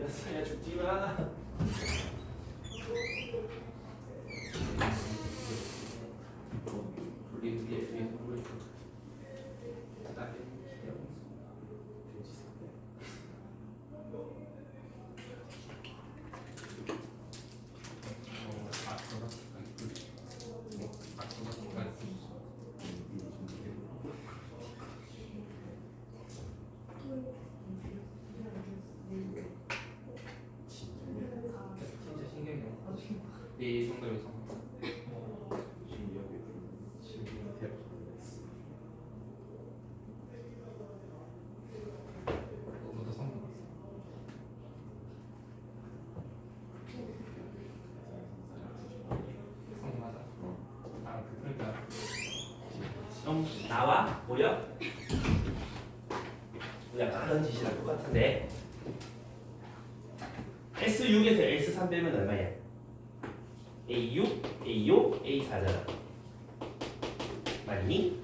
야 죽지 마. 이 정도에서 너보다 성공 성공하자. 그러니까 좀 나와 보여? 우리 아까 하던 짓이랑 똑같은데. S6에서 S3 빼면 얼마야? A6, A5, A4잖아. 맞니?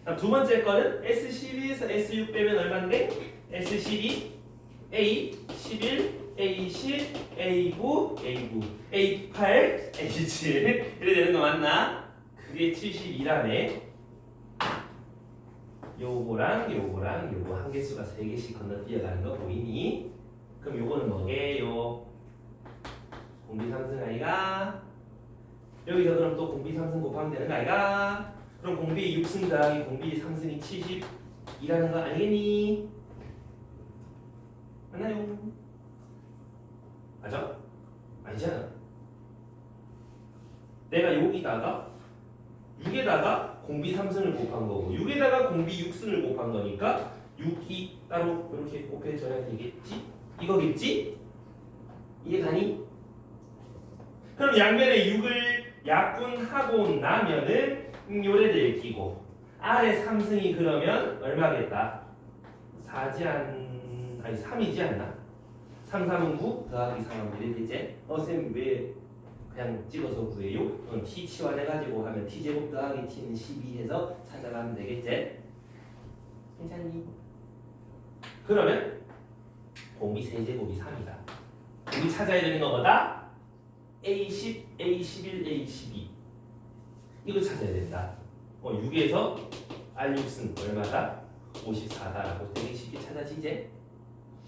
그럼 두 번째 거는 S12에서 S6 빼면 얼마인데? S12, A11, A10, A9, A9, A8, A7 이래 되는 거 맞나? 그게 72라네. 요거랑 요거랑 요거 한 개수가 3개씩 건너뛰어가는 거 보이니? 그럼 요거는 뭐게요? 공비 상승 아이가? 여기서 그럼 또 공비 상승 곱하면 되는 거 아이가? 그럼 공비 6승 더하기 공비 상승이 72라는 거 아니겠니? 맞나요? 맞아? 아니잖아. 내가 여기다가 6에다가 공비 3승을 곱한 거고 6에다가 공비 6승을 곱한 거니까 6이 따로 이렇게 곱해져야 되겠지? 이거겠지? 이해가니? 그럼 양면에 6을 약분하고 나면은 요래를 끼고 아래 3승이 그러면 얼마겠다? 4지 않나? 아니 3이지 않나? 3, 3은 9 더하기 3하면 이랬지? 쌤 왜 그냥 찍어서 구해요? t 치환해가지고 하면 t제곱 더하기 t는 12 해서 찾아가면 되겠지? 괜찮니? 그러면 공비 세제곱이 3이다. 우리 찾아야 되는 거보다 A10, A11, A12 이거 찾아야 된다. 6에서 R6은 얼마다? 54다라고 되게 쉽게 찾아지지?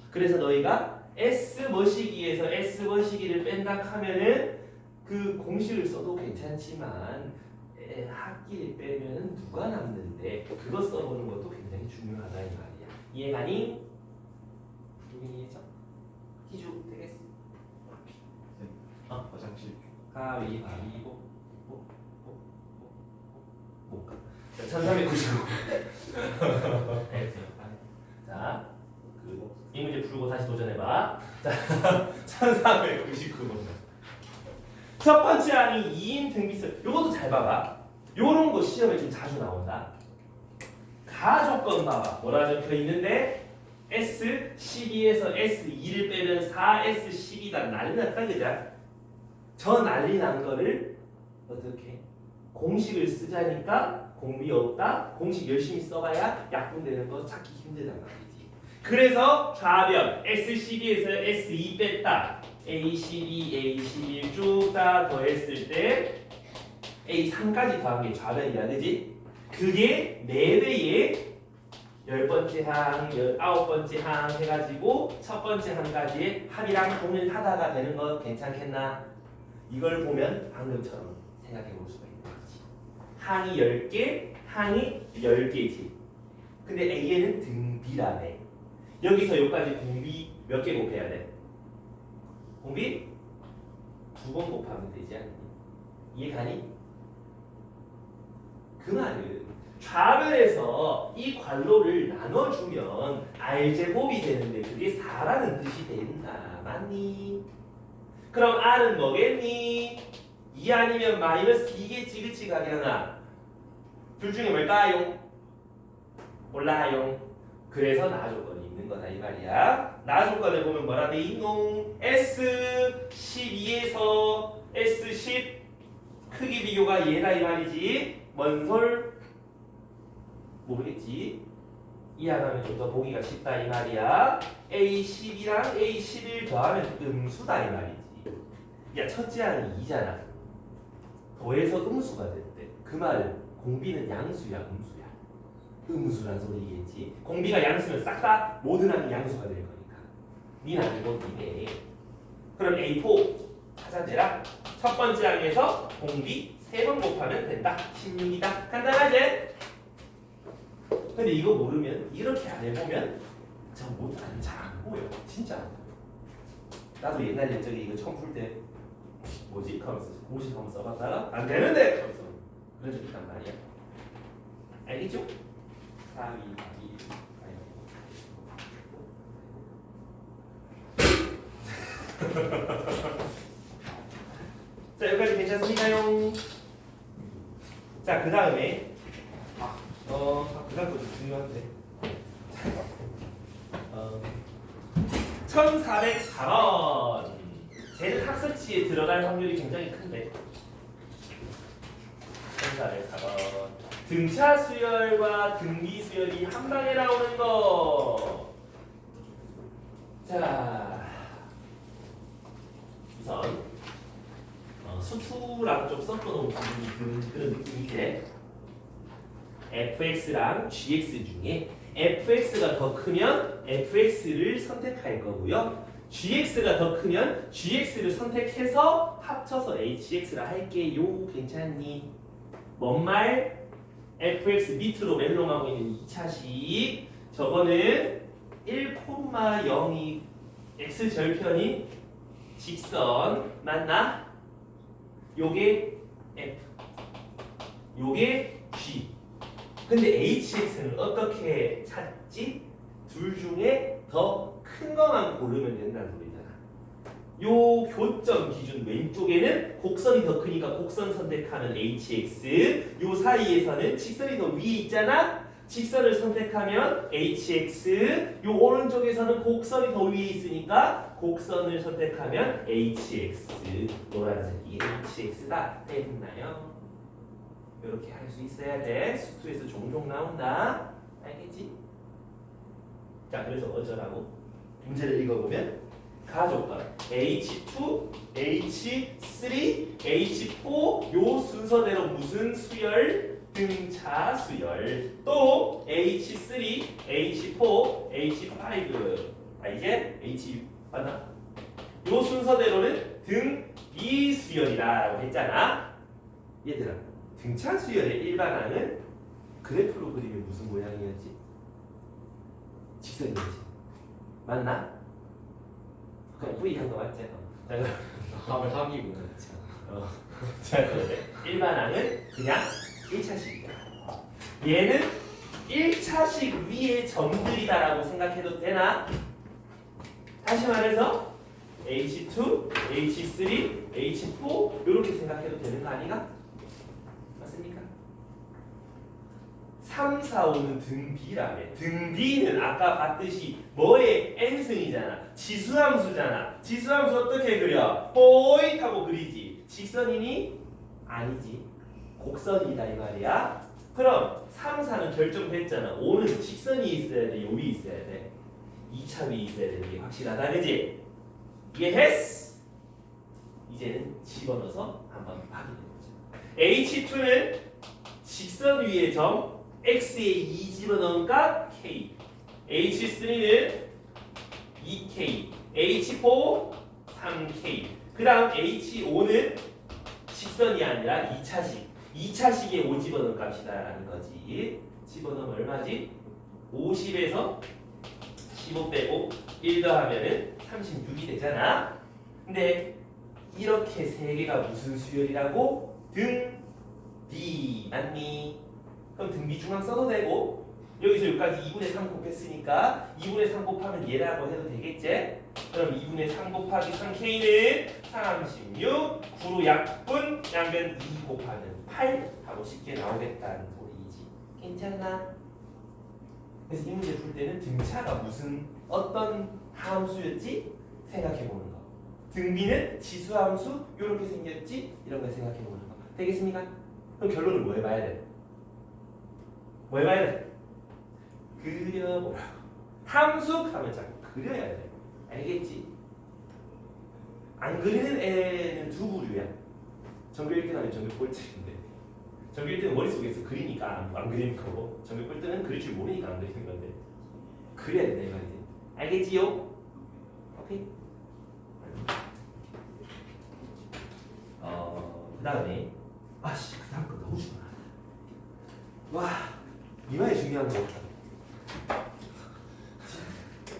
그래서 너희가 S 머시기에서 S 머시기를 뺀다 하면은 그 공식을 써도 괜찮지만 합기를 빼면은 누가 남는데 그거 써보는 것도 굉장히 중요하다 이 말이야. 이해가니? 이해죠? 기주 되겠어? 화장실. 가위바위보 못 가. 1399. 자, 이 문제 풀고 다시 도전해봐. 자, 1399번. 첫 번째 항이 2인 등비수. 요것도 잘 봐봐. 요런 거 시험에 좀 자주 나온다. 가조건 봐봐. 뭐라 적혀 있는데 S12에서 S2를 빼면 4S12다. 난리 났다 그자? 저 난리 난 거를 어떻게 공식을 쓰자니까 공비 없다. 공식 열심히 써봐야 약분되는 거 찾기 힘들단 말이지. 그래서 좌변 S12에서 S2 뺐다. A12, A11 쭉 다 더했을 때 A3까지 더한 게 좌변이야, 그지? 그게 4배의 10번째 항, 19번째 항 해가지고 첫 번째 항까지의 합이랑 동일하다가 되는 거 괜찮겠나? 이걸 보면 방금처럼 생각해 볼 수가 있는 거지. 항이 10개, 항이 10개지. 근데 A에는 등비라네. 여기서 여기까지 공비 몇 개 곱해야 돼? 공비 2번 곱하면 되지 않니? 이해가니? 그 말은 좌변에서 이 괄호를 나눠주면 R제곱이 되는데 그게 4라는 뜻이 된다. 맞니? 그럼 R은 뭐겠니? 2 아니면 마이너스 2겠지 그치 가려나? 둘 중에 뭘까요? 몰라요. 그래서 나 조건이 있는 거다 이 말이야. 나 조건을 보면 뭐라 돼 있노? S12에서 S10 크기 비교가 얘다 이 말이지. 뭔솔 모르겠지. 이해하면 좀 더 보기가 쉽다 이 말이야. A10이랑 A11 더하면 음수다 이 말이지. 야 첫째 항이 2잖아. 더해서 음수가 됐대. 그 말은 공비는 양수야 음수야. 음수란 소리겠지. 공비가 양수면 싹 다 모든 항이 양수가 될 거니까. 니는 아니고 니네. 그럼 A4 찾아내라. 첫 번째 항에서 공비 3번 곱하면 된다. 16이다. 간단하지? 근데 이거 모르면 이렇게 안 해보면 잘안 보여. 진짜 안 보여. 나도 옛날에 저기 이거 처음 풀 때 뭐지? 하면서 공식 한번 써봤다가 안 되는데! 하면서 그런 적 있단 말이야. 알겠죠? 4, 2, 2, 자 여기까지 괜찮습니까요? 자 그 다음에 그 다음 것도 중요한데 1404번 쟤는 학습지에 들어갈 확률이 굉장히 큰데 1404번 등차 수열과 등비 수열이 한 방에 나오는 거. 자 우선 수투랑 좀 섞어놓은 부분이 드는 그런 느낌인데 fx랑 gx 중에 fx가 더 크면 fx를 선택할 거고요. gx가 더 크면 gx를 선택해서 합쳐서 hx를 할게요. 괜찮니? 뭔 말? fx 밑으로 멜롱하고 있는 2차식 저거는 1,0이 x 절편인 직선 맞나? 요게 f 요게 g 근데 hx는 어떻게 찾지? 둘 중에 더 큰 거만 고르면 된다는 소리잖아. 요 교점 기준 왼쪽에는 곡선이 더 크니까 곡선 선택하면 hx 요 사이에서는 직선이 더 위에 있잖아? 직선을 선택하면 hx, 요 오른쪽에서는 곡선이 더 위에 있으니까 곡선을 선택하면 hx, 노란색이 hx다 됐나요? 이렇게 할 수 있어야 돼. 수투에서 종종 나온다. 알겠지? 자, 그래서 어쩌라고? 문제를 읽어보면 가족과 H2, H3, H4 요 순서대로 무슨 수열? 등차 수열. 또 H3, H4, H5 이게 H 맞나? 요 순서대로는 등 비수열이라고 했잖아. 얘들아, 등차 수열의 일반항은 그래프로 그리면 무슨 모양이었지? 직선이었지. 맞나? 그냥 V한 거 맞지? 자, 그럼 합을 합이구나. 자, 일반항은 그냥 1차식이야. 얘는 1차식 위의 점들이다라고 생각해도 되나? 다시 말해서 H2, H3, H4 이렇게 생각해도 되는 거 아닌가? 맞습니까? 3, 4, 5는 등 B라며. 등 B는 아까 봤듯이 뭐의 n승이잖아. 지수함수잖아. 지수함수 어떻게 그려? 뽀잇 하고 그리지. 직선이니? 아니지. 곡선이다 이 말이야. 그럼 3, 4는 결정됐잖아. 5는 직선이 있어야 돼. 요리 있어야 돼. 2차 위 있어야 되는 게 확실하다. 그지? 이해했어? 이제는 집어넣어서 한번 확인해보자. H2는 직선 위의 점 x에 2 집어넣은 값 k, H3는 2k, H4 3k, 그 다음 H5는 직선이 아니라 2차식 2차식에 5 집어넣은 값이다 라는 거지. 집어넣으면 얼마지? 50에서 15 빼고 1 더하면은 36이 되잖아. 근데 이렇게 세 개가 무슨 수열이라고? 등 D 맞니? 그럼 등 B 중앙 써도 되고 여기서 여기까지 2분의 3 곱했으니까 2분의 3 곱하면 얘라고 해도 되겠지? 그럼 2분의 3 곱하기 3K는 36 9로 약분 양변 2 곱하면 8 하고 쉽게 나오겠다는 소리이지. 괜찮나? 그래서 이 문제 풀 때는 등차가 무슨 어떤 함수였지? 생각해보는 거. 등 B는 지수함수 이렇게 생겼지? 이런 걸 생각해보는 거. 되겠습니까? 그럼 결론을 뭐 해봐야 돼? 뭐 해봐야 돼? 그려보라고. 함수하면 자꾸 그려야 돼. 알겠지? 안 그리는 애는 두 부류야. 전교 1등하면 전교 꼴등인데 전교 1등은 머릿속에서 그리니까 안 그리는 거고 전교 꼴등은 그릴 줄 모르니까 안 그리는 건데 그래야 돼 말이지. 알겠지요? 오케이? 그 다음에 아씨 그 다음 거 너무 좋아. 와 이마에 중요한 거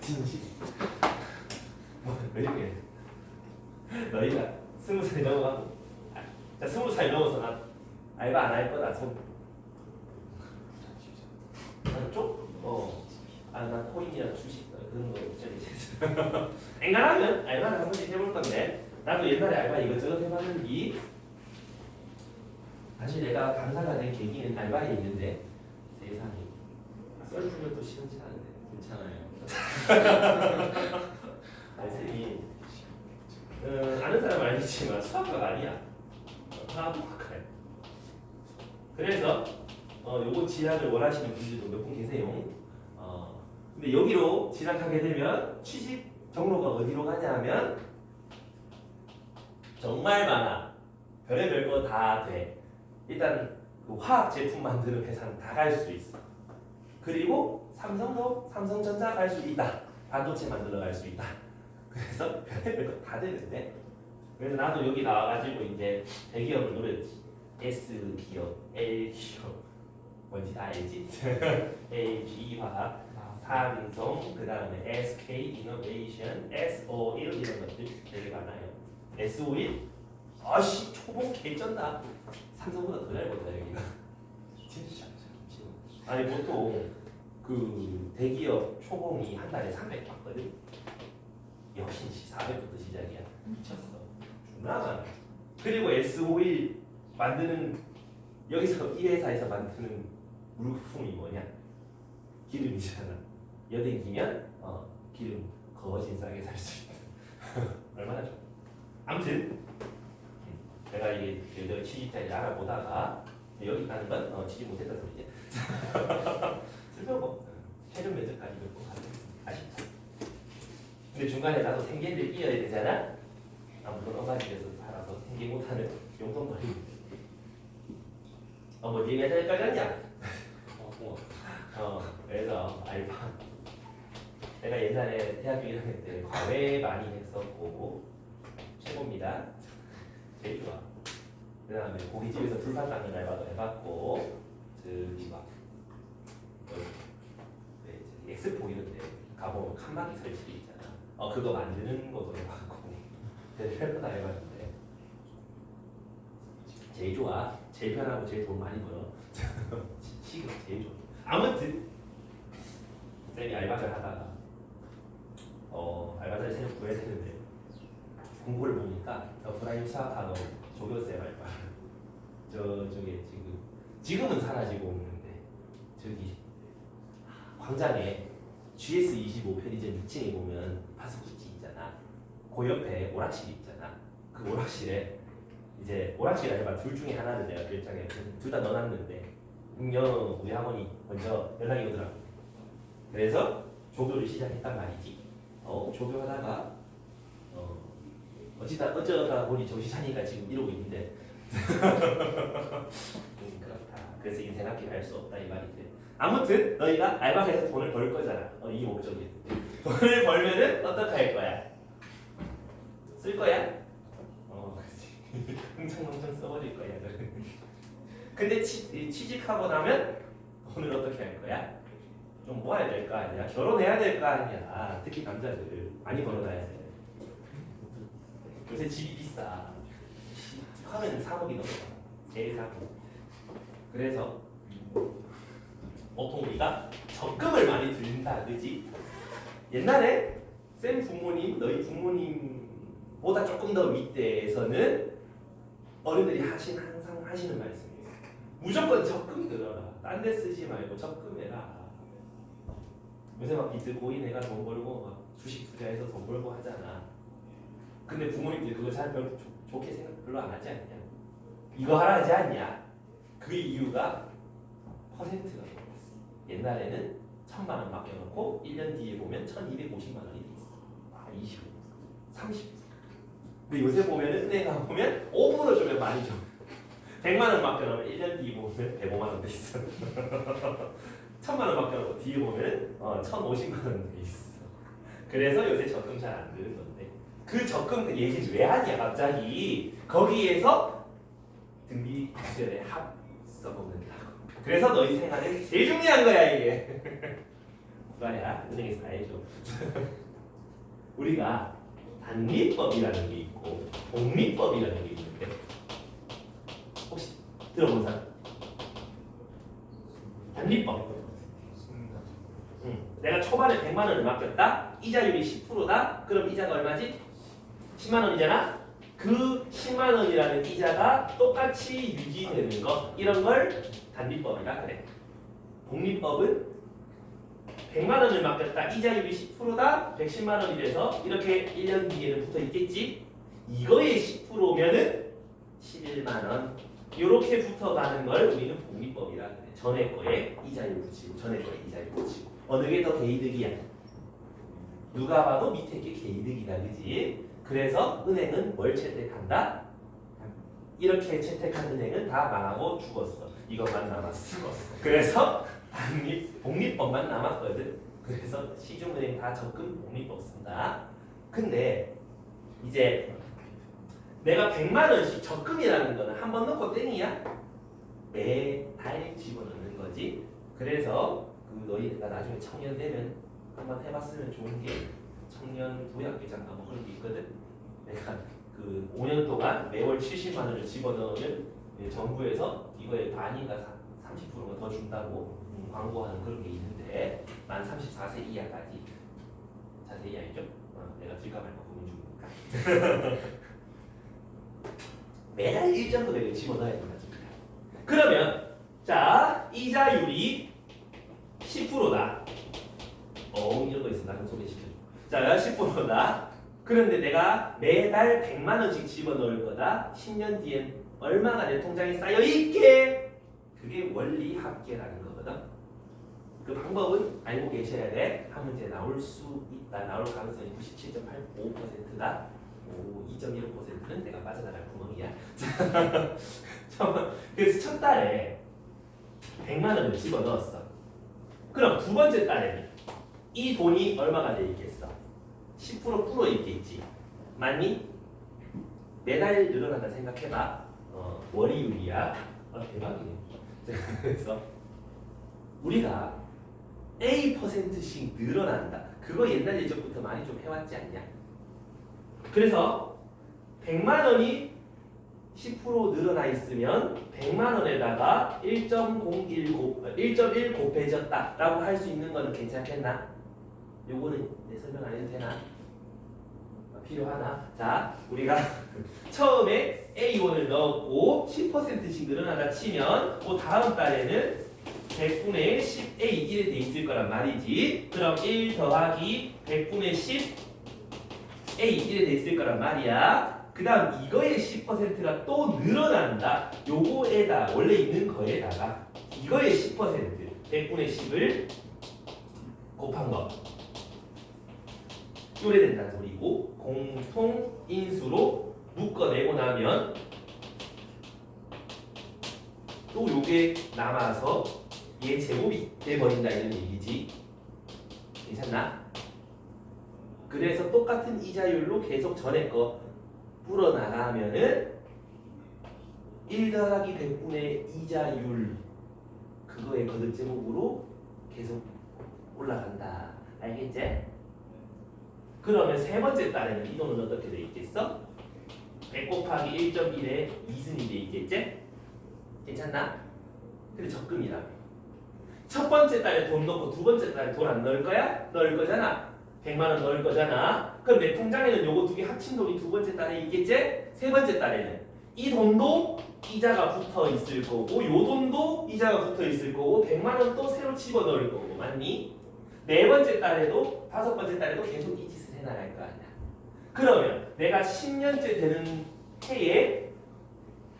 진심 왜 이래? 너희가 20살 넘어가고 자 20살 넘어서 나 알바 안 할 거다 손 쪽? 난 코인이랑 주식 그런 거 있잖아. 앵간하면 알바를 한 번씩 해볼 건데 나도 옛날에 알바 이것저것 해봤는데 사실 내가 강사가 된 계기는 알바에 있는데 세상에 썰풀면 또 시원치 않은데 괜찮아요. 선생님이 아는 사람은 알겠지만 수학과가 아니야. 화학과야. 그래서 요거 진학을 원하시는 분들도 몇 분 계세요. 근데 여기로 진학하게 되면 취직 경로가 어디로 가냐면 정말 많아. 별의별 거 다 돼. 일단 그 화학 제품 만드는 회사는 다 갈 수 있어. 그리고 삼성도 삼성전자 갈 수 있다. 반도체 만들러 갈 수 있다. 그래서 별의별 거 다 되는데 그래서 나도 여기 나와가지고 이제 대기업을 노렸지. S 기업, L 기업 뭔지 다 알지? LG 화학, 삼성, 그 다음에 SK 이노베이션, S51 이런 것들 되게 많아요. S51? 아씨 초봉 개쩐다. 삼성보다 더 잘 본다 여기가. 진짜. 아니 보통 그 대기업 초봉이 한 달에 300 받거든. 역시 400부터 시작이야. 미쳤어. 존나 많아. 그리고 S51 만드는 여기서 이 회사에서 만드는 물품이 뭐냐? 기름이잖아. 여댕기면 기름 거진 싸게 살 수 있다. 얼마나 좋아. 아무튼 내가 이게 여덟 취직자를 알아보다가 여기 가는 건 취직 못했다 소리지. 슬퍼고 최종 면접까지 몇 번 가는 아쉽다. 근데 중간에 나도 생계를 이어야 되잖아. 물론 엄마 집에서 살아서 생계 못하는 용돈벌이. 뭐 니가 여기까지 왔냐? 그래서 알바. 내가 옛날에 대학교 1학년 때 과외 많이 했었고 최고입니다. 제일 좋아. 그다음에 고깃집에서 불판 닦는 알바도 해봤고 저기 막 엑스포 이런데 가보면 칸막이 설치 있잖아. 그거 만드는 것도 해봤고 별거 다 해봤는데 제일 좋아. 제일 편하고 제일 돈 많이 벌어. 시급 제일 좋아. 아무튼 쌤이 알바를 하다가 알바자리 새로 구해야 되는데 공고를 보니까 프라임 수학학원 조교쌤 알바 저쪽에 지금은 사라지고 있는데 저기 광장에 GS25 편의점 2층에 보면 파스쿠치 있잖아. 그 옆에 오락실 있잖아. 그 오락실에 이제 오락실 알바 둘 중에 하나를 내가 결정해. 둘 다 넣어놨는데 우리 학원이 먼저 연락이 오더라고. 그래서 조교를 시작했단 말이지. 조교하다가 어쩌다 보니 정신 차리니까 지금 이러고 있는데 그렇다. 그래서 인생학기 할 수 없다 이 말이 돼. 아무튼 너희가 알바해서 돈을 벌 거잖아. 이 목적이. 돈을 벌면은 어떻게 할 거야? 쓸 거야? 그렇지. 흥청망청 써버릴 거야. 근데 취직하고 나면 돈을 어떻게 할 거야? 좀 모아야 될 거 아니야? 결혼해야 될 거 아니야? 특히 남자들 많이 벌어놔야 돼. 요새 집이 비싸. 하면 3억이 넘어가. 제일 사고. 그래서 보통 우리가 적금을 많이 들인다, 그지? 옛날에 쌤 부모님, 너희 부모님보다 조금 더 윗대에서는 어른들이 항상 하시는 말씀이에요. 무조건 적금 들어라. 딴 데 쓰지 말고 적금해라. 요새 막 비트코인 해가 돈 벌고 막 주식 투자해서 돈 벌고 하잖아. 근데 부모님들이 그거 잘 별로 좋게 생각 별로 안 하지 않냐? 이거 하라 하지 않냐? 그 이유가 퍼센트가 들어갔어. 옛날에는 1,000만 원 맡겨놓고 1년 뒤에 보면 1,250만 원이 돼 있어. 25, 30. 근데 요새 보면은 은행 가 보면 5% 주면 많이 줘. 100만 원 맡겨놓으면 1년 뒤에 보면 105만 원 돼 있어. 1,000만 원 맡겨놓고 뒤에 보면 1,050만 원 돼 있어. 그래서 요새 적금 잘 안 드는 건데 그 적금 얘기를 왜 하냐 갑자기. 거기에서 등비 수혈에 합 써먹는다고. 그래서 너희 생활에 제일 중요한 거야 이게. 그거야 은행에서 다 해줘. 우리가 단리법이라는 게 있고 복리법이라는 게 있는데 혹시 들어본 사람? 단리법. 내가 초반에 100만 원을 맡겼다. 이자율이 10%다. 그럼 이자가 얼마지? 10만 원이잖아. 그 10만 원이라는 이자가 똑같이 유지되는 거, 이런 걸 단리법이라 그래. 복리법은 100만 원을 맡겼다. 이자율이 10%다. 110만 원이 돼서 이렇게 1년 뒤에는 붙어 있겠지. 이거의 10%면은 11만 원. 이렇게 붙어가는 걸 우리는 복리법이라 그래. 전에 거에 이자율 붙이고 전에 거에 이자율 붙이고. 어느 게 더 개이득이야? 누가 봐도 밑에 게 개이득이다, 그지? 그래서 은행은 뭘 채택한다? 이렇게 채택한 은행은 다 망하고 죽었어. 이것만 남았어. 그래서 복리법만 남았거든. 그래서 시중은행 다 적금 복리법 쓴다. 근데 이제 내가 100만 원씩 적금이라는 거는 한 번 넣고 땡이야. 매달 집어넣는 거지. 그래서 너희가 나중에 청년 되면 한번 해봤으면 좋은 게 청년 도약계장가 뭐 그런 게 있거든. 내가 그 5년 동안 매월 70만 원을 집어넣으면 정부에서 이거에 반인가 30%가 더 준다고 광고하는 그런 게 있는데 만 34세 이하까지. 자세히 알죠? 내가 들까 말까 고민 중이니까. 매달 일정 금액을 집어넣어야 된다. 그러면 자 이자율이 10%다. 이런 거 있어. 나 좀 소개시켜줘. 자, 10%다. 그런데 내가 매달 100만 원씩 집어넣을 거다. 10년 뒤엔 얼마가 내 통장에 쌓여 있게. 그게 원리 합계라는 거거든. 그 방법은 알고 계셔야 돼. 한 문제 나올 수 있다. 나올 가능성이 97.85%다. 2.15%는 내가 빠져나갈 구멍이야. 그래서 첫 달에 100만 원을 집어넣었어. 그럼 두 번째 달에는 이 돈이 얼마가 돼 있겠어? 10% 불어 있겠지. 맞니? 매달 늘어난다 생각해봐. 월이율이야. 대박이네. 그래서 우리가 A%씩 늘어난다. 그거 옛날 예전부터 많이 좀 해왔지 않냐? 그래서 100만 원이 10% 늘어나 있으면 100만 원에다가 1.1 곱해졌다라고 할 수 있는 거는 괜찮겠나? 요거는 내 설명 안 해도 되나? 필요하나? 자, 우리가 처음에 A1을 넣었고 10%씩 늘어나다 치면 그 다음 달에는 100분의 10A 1에 돼 있을 거란 말이지. 그럼 1 더하기 100분의 10 A 1에 돼 있을 거란 말이야. 그 다음 이거의 10%가 또 늘어난다. 요거에다 원래 있는 거에다가 이거의 10% 100분의 10을 곱한 거 요래 된다는 소리고, 공통 인수로 묶어내고 나면 또 요게 남아서 얘 제곱이 돼버린다 이런 얘기지. 괜찮나? 그래서 똑같은 이자율로 계속 전에 거 불어나가면은 1 더하기 100분의 이자율 그거의 거듭 제곱으로 계속 올라간다. 알겠지? 그러면 세 번째 달에는 이 돈은 어떻게 돼 있겠어? 100 곱하기 1.1에 2승이 돼 있겠지? 괜찮나? 근데 적금이라며. 첫 번째 달에 돈 넣고 두 번째 달에 돈 안 넣을 거야? 넣을 거잖아. 100만 원 넣을 거잖아. 그럼 내 통장에는 요거 두 개 합친 돈이 두 번째 달에 있겠지? 세 번째 달에는 이 돈도 이자가 붙어 있을 거고 요 돈도 이자가 붙어 있을 거고 100만 원 또 새로 집어 넣을 거고. 맞니? 네 번째 달에도 다섯 번째 달에도 계속 이 짓을 해나갈 거 아니야. 그러면 내가 10년째 되는 해에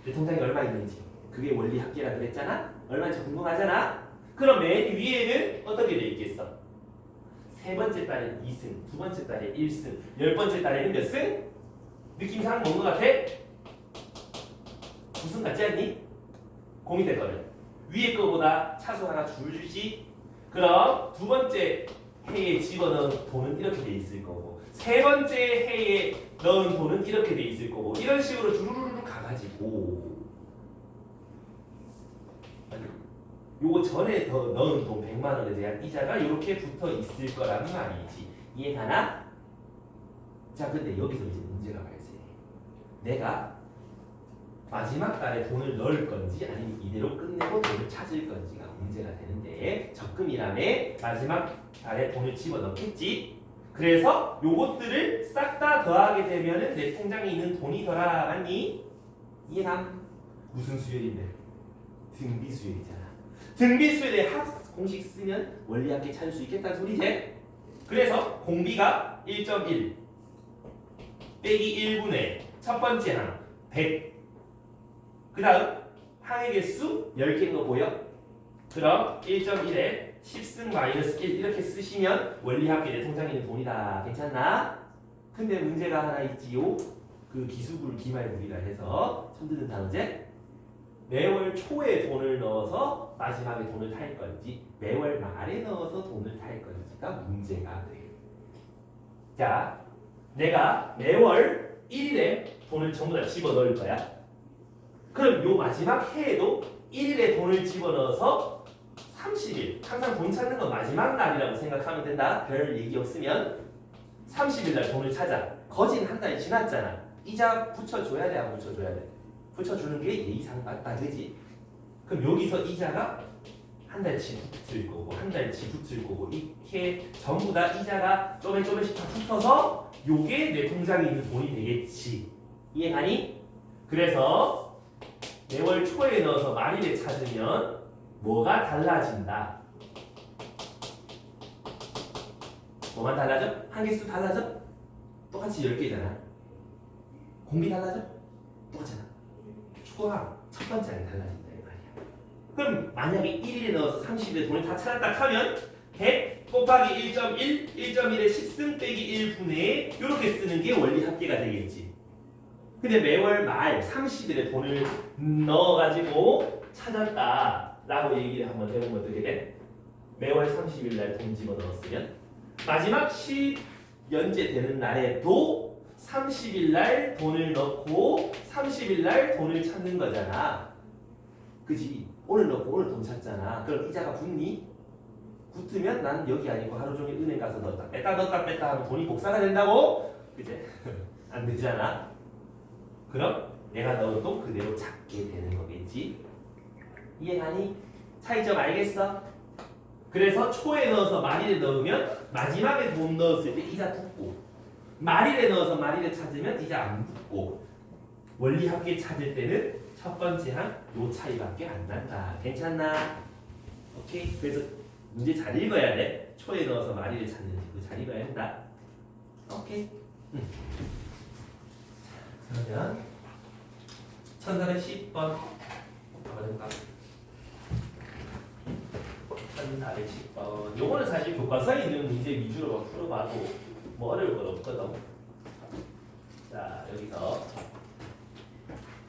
내 통장에 얼마 있는지 그게 원리 합계라 그랬잖아? 얼마인지 궁금하잖아? 그럼 맨 위에는 어떻게 돼 있겠어? 세 번째 달에 2승, 두 번째 달에 1승, 열 번째 달에는 몇 승? 느낌상 뭔 거 같아? 9승 같지 않니? 고민됐거든. 위에 거보다 차수 하나 줄지. 그럼 두 번째 해에 집어넣은 돈은 이렇게 돼 있을 거고 세 번째 해에 넣은 돈은 이렇게 돼 있을 거고 이런 식으로 주르르르 가가지고 요거 전에 더 넣은 돈 100만 원에 대한 이자가 이렇게 붙어 있을 거라는 말이지. 이해가나? 자, 근데 여기서 이제 문제가 발생해. 내가 마지막 달에 돈을 넣을 건지 아니면 이대로 끝내고 돈을 찾을 건지가 문제가 되는데 적금이라며 마지막 달에 돈을 집어넣겠지. 그래서 요것들을 싹 다 더하게 되면은 내 통장에 있는 돈이 더라. 맞니? 이해감? 무슨 수열인데? 등비수열이잖아. 등비수열의 합 공식 쓰면 원리합계 찾을 수 있겠다는 소리지. 그래서 공비가 1.1 빼기 1분의 첫 번째 항 100. 그 다음 항의 개수 10개인 거 보여? 그럼 1.1에 10승 마이너스 1 이렇게 쓰시면 원리합계 내 통장에 있는 돈이다. 괜찮나? 근데 문제가 하나 있지요. 그 기수불 기말불이라 해서 처음 듣는 단어제. 매월 초에 돈을 넣어서 마지막에 돈을 탈 건지 매월 말에 넣어서 돈을 탈 건지가 문제가 돼. 자, 내가 매월 1일에 돈을 전부 다 집어넣을 거야. 그럼 요 마지막 해에도 1일에 돈을 집어넣어서 30일, 항상 돈 찾는 건 마지막 날이라고 생각하면 된다. 별 얘기 없으면 30일 날 돈을 찾아. 거진 한 달이 지났잖아. 이자 붙여줘야 돼, 안 붙여줘야 돼? 붙여주는 게 예의상 맞다, 그지? 그럼 여기서 이자가 한 달치 붙을 거고 한 달치 붙을 거고 이렇게 전부 다 이자가 조금씩 다 붙어서 요게 내 통장에 있는 돈이 되겠지. 이해가니? 그래서 매월 초에 넣어서 말일에 찾으면 뭐가 달라진다? 뭐만 달라져? 한개수 달라져? 똑같이 10개잖아. 공비 달라져? 똑같잖아. 추가 첫 번째 항이 달라진다 이 말이야. 그럼 만약에 1일에 넣어서 30일에 돈을 다 찾았다 하면 100 곱하기 1.1, 1.1에 10승 빼기 1분의 이렇게 쓰는 게 원리 합계가 되겠지. 근데 매월 말 30일에 돈을 넣어가지고 찾았다라고 얘기를 한번 해보면 어떻게 돼? 매월 30일 날 돈 집어넣었으면 마지막 10연째 되는 날에도 30일 날 돈을 넣고 30일 날 돈을 찾는 거잖아. 그지? 오늘 넣고 오늘 돈 찾잖아. 그럼 이자가 붙니? 붙으면 난 여기 아니고 하루 종일 은행 가서 넣었다 뺐다 하면 돈이 복사가 된다고? 그제? 안 되잖아. 그럼 내가 넣은 돈 그대로 찾게 되는 거겠지? 이해가니? 차이점 알겠어? 그래서 초에 넣어서 말일에 넣으면 마지막에 돈 넣었을 때 이자 붙고 말일에 넣어서 말일에 찾으면 이자 안 붙고 원리 합계 찾을 때는 첫 번째 항 요 차이밖에 안 난다. 괜찮나? 오케이? 그래서 문제 잘 읽어야 돼. 초에 넣어서 말일에 찾는지 그거 잘 읽어야 한다. 오케이? 그러면 1410번 가볼까? 1410번 요거는 사실 교과서에 있는 문제 위주로 풀어봐도 뭐 어려울 건 없거든. 자 여기서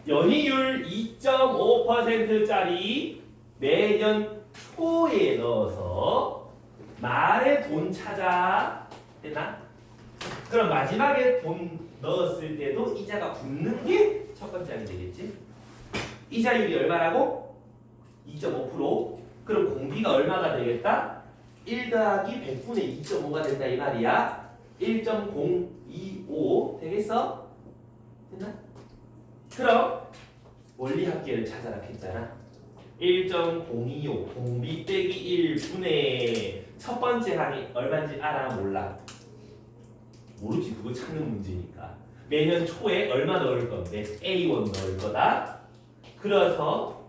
연이율 2.5%짜리 매년 초에 넣어서 말에 돈 찾아 됐나? 그럼 마지막에 돈 넣었을 때도 이자가 붙는 게 첫 번째 항이 되겠지? 이자율이 얼마라고? 2.5%. 그럼 공비가 얼마가 되겠다? 1 더하기 100분의 2.5가 된다 이 말이야. 1.025 되겠어? 됐나? 그럼 원리 합계를 찾아라 했잖아. 1.025 공비 빼기 1분의 첫 번째 항이 얼마인지 알아? 몰라? 모르지. 그거 찾는 문제니까. 매년 초에 얼마 넣을 건데 A1 넣을 거다. 그래서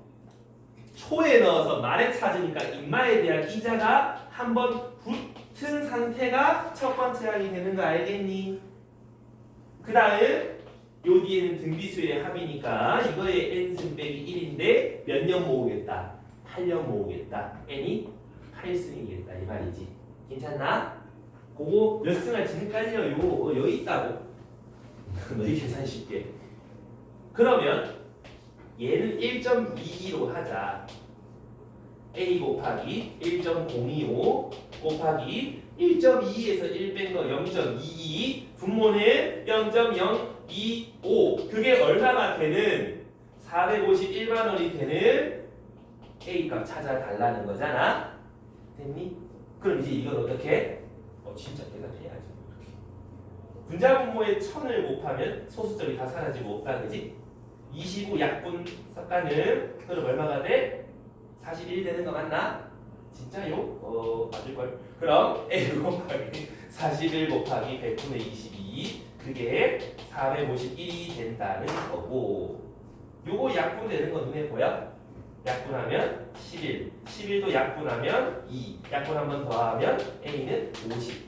초에 넣어서 말에 찾으니까 인마에 대한 이자가 한번 붙은 상태가 첫 번째 항이 되는 거 알겠니? 그 다음 요 뒤에는 등비수의 합이니까 이거의 n승 빼기 1인데 몇 년 모으겠다? 8년 모으겠다. n이 8승이겠다 이 말이지. 괜찮나? 그거 몇 승 할지 헷갈려요. 여기 있다고. 너희 계산 쉽게. 그러면 얘는 1.22로 하자. a 곱하기 1.025 곱하기 1.22에서 1 뺀 거 0.22 분모는 0.025 그게 얼마가 되는 451만 원이 되는 a 값 찾아달라는 거잖아. 됐니? 그럼 이제 이걸 어떻게? 진짜 대답해야지. 분자 분모에 1000을 곱하면 소수점이 다 사라지고 없다 그지? 25 약분 삭가는 그럼 얼마가 돼? 41이 되는 거 맞나? 진짜요? 맞을걸? 그럼 A 곱하기 41 곱하기 100분의 22 그게 451이 된다는 거고 요거 약분되는 거 눈에 보여? 약분하면 11 11도 약분하면 2 약분 한 번 더하면 A는 50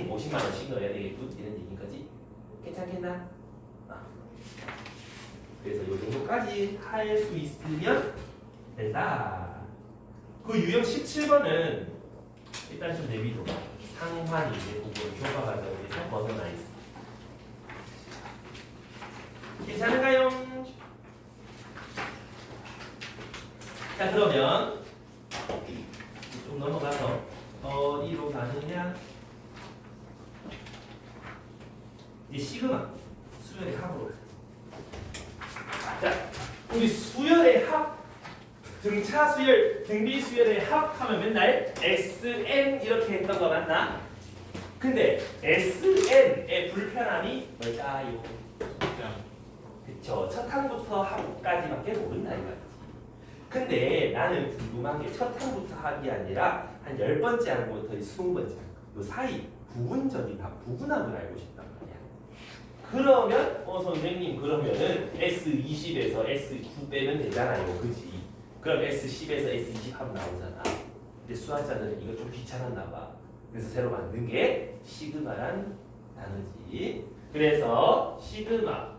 50만 원씩 넣어야 되겠군 이런 얘기인 거지. 괜찮겠나? 그래서 요 정도까지 할 수 있으면 된다. 그 유형 17번은 일단 좀 내비둬봐. 상환이 이제 그거 교과 과정에서 벗어나 있어. 괜찮을까요? 자 그러면 좀 넘어가서 어디로 가느냐? 이제 시그마 수열의 합으로. 자 우리 수열의 합 등차 수열, 등비 수열의 합하면 맨날 SN 이렇게 했던 거 맞나? 근데 SN의 불편함이 뭘까요? 그쵸. 첫 항부터 합까지밖에 모른다 이거지. 근데 나는 궁금한 게 첫 항부터 합이 아니라 한 10번째 항부터 20번째 항. 요 사이 부분적인 합, 부분합을 알고 싶단 말이야. 그러면 선생님 그러면은 S20에서 S9 빼면 되잖아요. 그지? 그럼 S10에서 S20 합 나오잖아. 근데 수학자들은 이거 좀 귀찮았나 봐. 그래서 새로 만든 게 시그마란 단어지. 그래서 시그마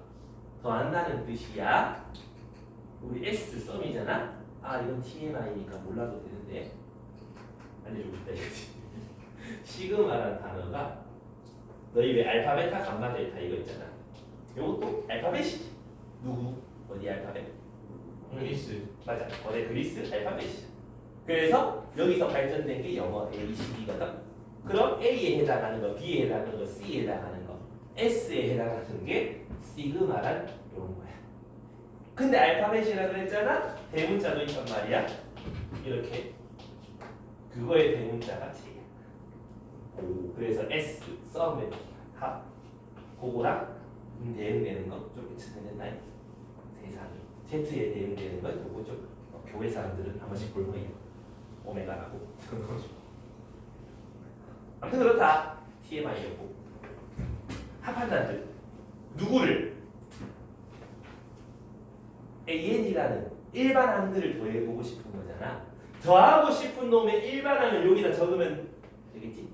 더한다는 뜻이야. 우리 S 썸이잖아. 아 이건 TMI니까 몰라도 되는데 알려주고 싶다 이거지. 시그마란 단어가 너희 왜 알파 베타 감마 델타 이거 있잖아. 이것도 알파벳이지. 누구? 어디 알파벳? 그리스. 맞아. 거대 그리스 알파벳이야. 그래서 여기서 발전된 게 영어 A, C, D거든. 그럼 A에 해당하는 거, B에 해당하는 거, C에 해당하는 거, S에 해당하는 게 시그마란 이런 거야. 근데 알파벳이라 그랬잖아. 대문자도 있단 말이야. 이렇게 그거의 대문자가 J야. 오, 그래서 S, 썸의 합, 그거랑 대응되는 거 좀 괜찮겠나요? 세상에 Z에 대응되는 건 요거 좀 교회 사람들은 한 번씩 볼 거예요. 오메가라고. 아무튼 그렇다. TMI였고 합한단들 누구를 AN이라는 일반항들을 더해보고 싶은 거잖아. 더하고 싶은 놈의 일반항을 여기다 적으면 되겠지.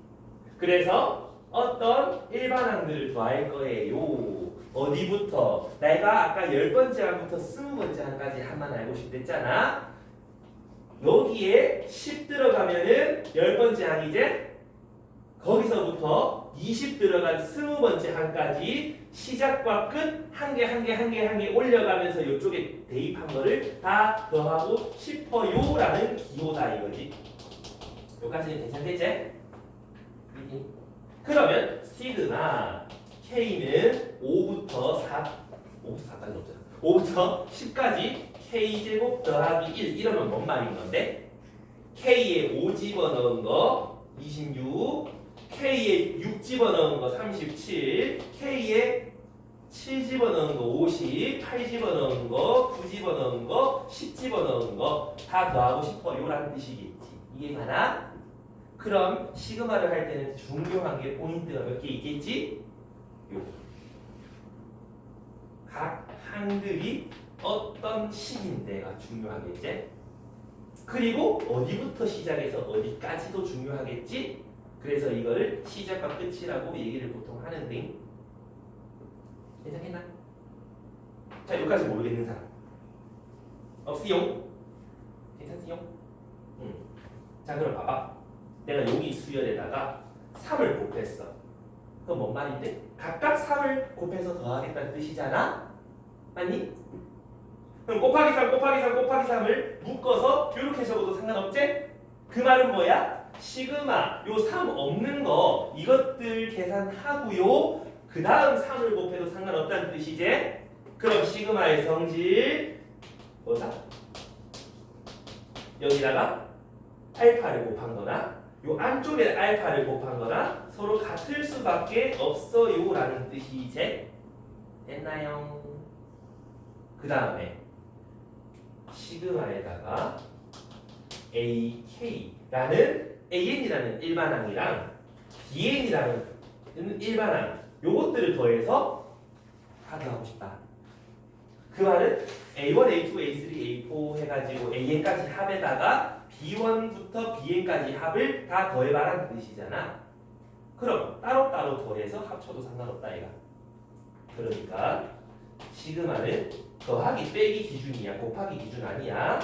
그래서 어떤 일반항들을 더할 거예요. 어디부터? 내가 아까 10번째 항부터 20번째 항까지 한만 알고 싶댔잖아. 여기에 10 들어가면은 10번째 항이제 거기서부터 20 들어간 20번째 항까지 시작과 끝 한 개 한 개 한 개 한 개 올려가면서 이쪽에 대입한 거를 다 더하고 싶어요라는 기호다 이거지. 여기까지는 괜찮겠지? 그러면 시그마 K는 5부터 4까지 없잖아. 5부터 10까지 K제곱 더하기 1 이러면 뭔 말인 건데? K에 5 집어넣은 거 26, K에 6 집어넣은 거 37, K에 7 집어넣은 거 50, 8 집어넣은 거, 9 집어넣은 거, 10 집어넣은 거 다 더하고 싶어요라는 뜻이겠지. 이해가나? 그럼 시그마를 할 때는 중요한 게 포인트가 몇 개 있겠지? 요. 각 항들이 어떤 식인데가 중요하겠지? 그리고 어디부터 시작해서 어디까지도 중요하겠지? 그래서 이거를 시작과 끝이라고 얘기를 보통 하는데 괜찮겠나? 자 여기까지 모르겠는 사람 없으용? 괜찮으용? 자 그럼 봐봐. 내가 여기 수열에다가 3을 곱했어. 그럼 뭔 말인데? 각각 3을 곱해서 더하겠다는 뜻이잖아? 맞니? 그럼 곱하기 3 곱하기 3 곱하기 3을 묶어서 이렇게 적어도 상관없지? 그 말은 뭐야? 시그마 요 3 없는 거 이것들 계산하고요. 그 다음 3을 곱해도 상관없다는 뜻이지? 그럼 시그마의 성질 뭐다? 여기다가 알파를 곱한 거나 요 안쪽에 알파를 곱한 거나 서로 같을 수밖에 없어요 라는 뜻이지? 됐나요? 그 다음에 시그마에다가 AK라는 AN이라는 일반항이랑 BN이라는 일반항 요것들을 더해서 다 더하고 싶다. 그 말은 A1, A2, A3, A4 해가지고 AN까지 합에다가 B1부터 BN까지 합을 다 더해봐라는 뜻이잖아. 그럼 따로따로 더해서 합쳐도 상관없다 얘가. 그러니까 시그마는 더하기 빼기 기준이야. 곱하기 기준 아니야.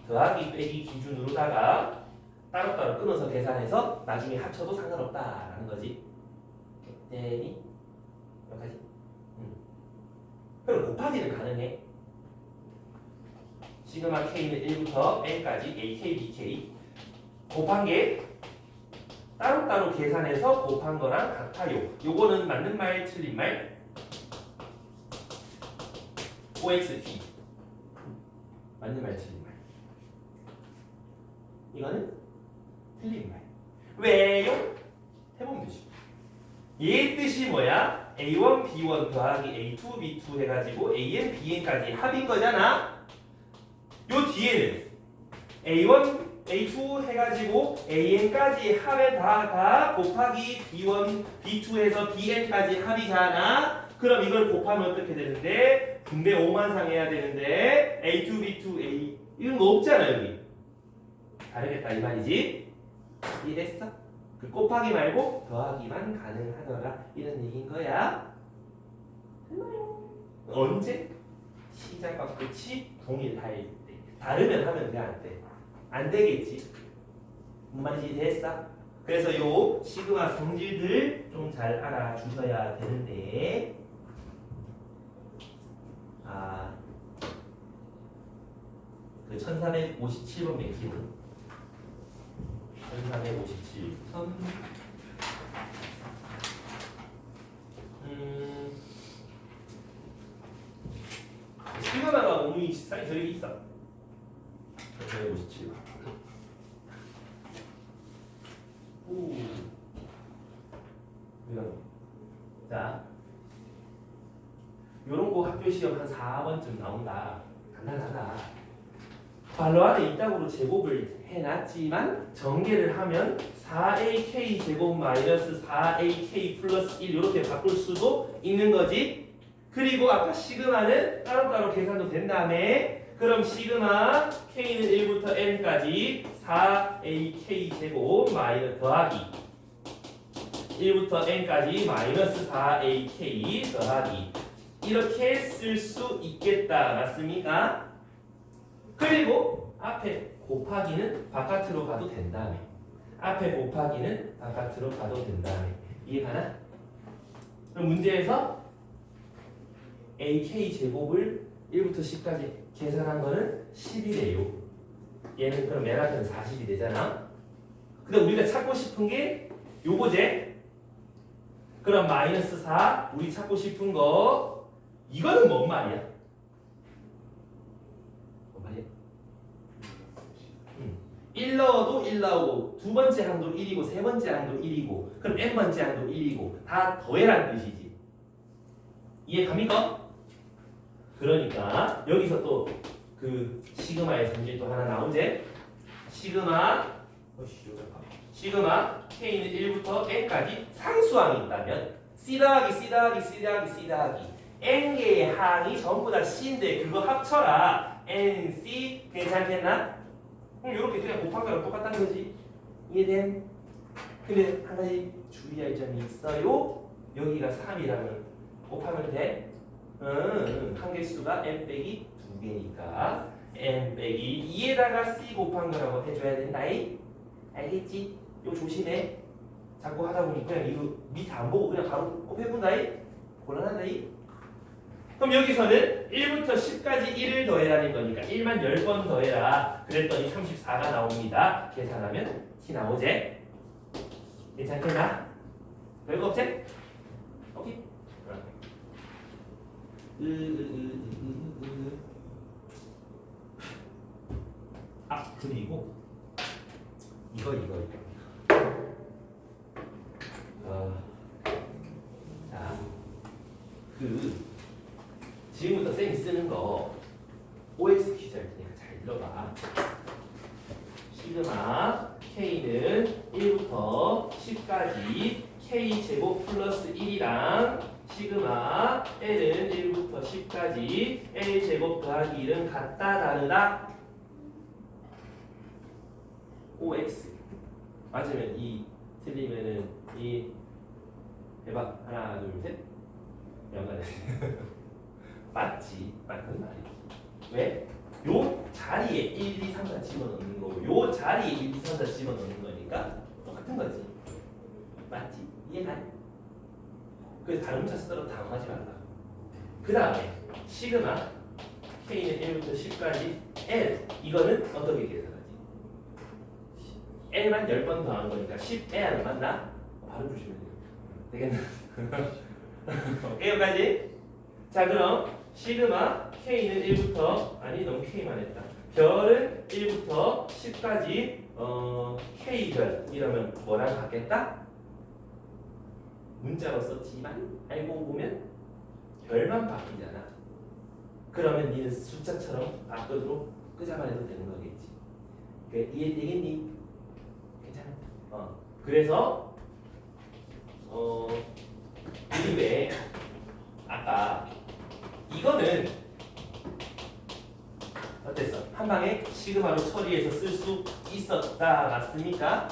더하기 빼기 기준으로다가 따로따로 끊어서 계산해서 나중에 합쳐도 상관없다라는 거지. 됐니? 여기까지? 그럼 곱하기는 가능해. 시그마 K는 1부터 N까지 AK, BK 곱한 게 따로따로 계산해서 곱한 거랑 같아요. 요거는 맞는 말, 틀린 말? OXT 맞는 말, 틀린 말. 이거는 틀린 말. 왜요? 해보면 되지. 얘의 뜻이 뭐야? A1, B1 더하기 A2, B2 해가지고 AN, BN까지 합인 거잖아. 요 뒤에는 A1, A2 해가지고 AN까지 합에다가 곱하기 B1, B2 해서 BN까지 합이잖아. 그럼 이걸 곱하면 어떻게 되는데? 분배 5만상 해야 되는데 A2, B2, A 이런 거 없잖아 여기. 다르겠다 이 말이지? 이해됐어? 그 곱하기 말고 더하기만 가능하더라 이런 얘기인 거야. 됐나요? 언제? 시작과 끝이 동일할 때. 다르면 하면 돼, 안 돼? 안 되겠지. 뭔 말인지 됐어? 그래서 요 시그마 성질들 좀 잘 알아주셔야 되는데, 그 1357번 맥히는 1357번 시그마가 오므이 사이 저기 있어. 1357번 이런 거. 자, 요런 거 학교 시험 한 4번쯤 나온다. 간단하다. 발로 안에 이따구로 제곱을 해놨지만 전개를 하면 4ak 제곱 마이너스 4ak 플러스 1 이렇게 바꿀 수도 있는 거지. 그리고 아까 시그마는 따로따로 계산도 된 다음에 그럼 시그마 k는 1부터 n까지 4ak 제곱 마이너스 더하기 1부터 n까지 마이너스 4ak 더하기 이렇게 쓸 수 있겠다. 맞습니까? 그리고 앞에 곱하기는 바깥으로 가도 된다며. 앞에 곱하기는 바깥으로 가도 된다며. 이해가나? 그럼 문제에서 ak 제곱을 1부터 10까지 계산한 거는 10이래요. 얘는 그럼 맨 앞에는 40이 되잖아. 근데 우리가 찾고 싶은 게 요거제. 그럼 마이너스 4 우리 찾고 싶은 거 이거는 뭔 말이야? 뭔 말이야? 1 넣어도 1 나오고 두 번째 항도 1이고 세 번째 항도 1이고 그럼 n번째 항도 1이고 다 더해라는 뜻이지. 이해 갑니까? 그러니까 여기서 또 그 시그마의 성질 또 하나 나오지. 시그마 k는 1부터 n까지 상수항이 있다면 c 더하기 c 더하기 c 더하기 c 더하기 n개의 항이 전부 다 c인데 그거 합쳐라 nc 괜찮겠나? 이렇게 그냥 곱한 거랑 똑같다는 거지. 이해됨? 근데 한 가지 주의할 점이 있어요. 여기가 3이라면 곱하면 돼. 한개수가 n 빼기 2개니까 n 빼기 2에다가 c 곱한 거라고 해줘야 된다이. 알겠지? 이거 조심해. 자꾸 하다 보니 그냥 이거 밑에 안 보고 그냥 바로 곱해본다이. 곤란하다이. 그럼 여기서는 1부터 10까지 1을 더해라는 거니까 1만 10번 더해라. 그랬더니 34가 나옵니다. 계산하면 t 나오제. 괜찮겠나? 별거 없지? 오케이? 그리고 이거 자, 지금부터 쌤이 쓰는 거 OX 퀴즈 할 테니까 잘 들어봐. 시그마 K는 1부터 10까지 K 제곱 플러스 1이랑 시그마 L은 1부터 10까지 L 제곱 더하기 1은 같다 다르다. OX 맞으면 2 틀리면은 2 해봐. 하나 둘 셋. 연관해. 맞지? 맞는 말이지. 왜? 요 자리에 1, 2, 3, 4 집어넣는 거고 요 자리에 1, 2, 3, 4 집어넣는 거니까 똑같은 거지. 맞지? 이해가? 그래서 다른 문자 쓰더라도 당황하지 말라. 그 다음에 시그마 K는 1부터 10까지 L 이거는 어떻게 계산하지? L만 10번 더한 거니까 10L 맞나? 바로 주시면 돼요. 되겠나? 오케이 여기까지? 자 그럼 시그마 K는 1부터 아니 너무 K만 했다. 별은 1부터 10까지 K별 이러면 뭐랑 같겠다? 문자로 썼지만 알고 보면 별만 바뀌잖아. 그러면 니는 숫자처럼 바꿔도 끄자만 해도 되는 거겠지. 이해되겠니? 괜찮아. 그래서 우리 왜 아까 이거는 어땠어? 한 방에 시그마로 처리해서 쓸 수 있었다. 맞습니까?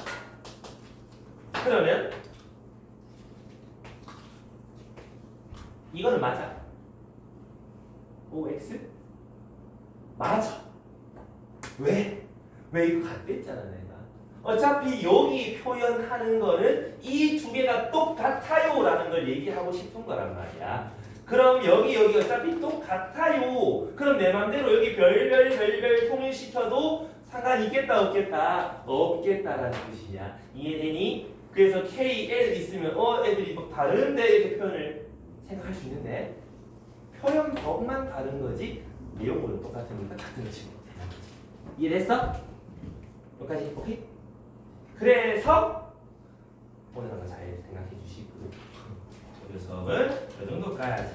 그러면 이거는 맞아. OX? 맞아. 왜? 왜 이거 같댔잖아 내가. 어차피 여기 표현하는 거는 이 두 개가 똑같아요 라는 걸 얘기하고 싶은 거란 말이야. 그럼 여기 어차피 똑같아요. 그럼 내 맘대로 여기 별별 통일시켜도 상관이 있겠다 없겠다? 없겠다라는 뜻이야. 이해되니? 그래서 KL 있으면 애들이 막 다른데 이렇게 표현을 생각할 수 있는데 표현법만 다른 거지 내용물은 똑같으니까 같은 것이 되는 거지. 이해됐어? 여기까지 오케이? 그래서 오늘 한번 잘 생각해 주시고 오늘 수업은 이 정도까지.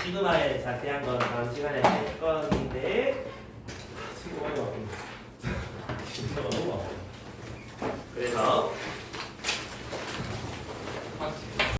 시그마의 자세한 건 다음 시간에 할 건데 친구가 왔는데. 진짜 너무 어려워. 그래서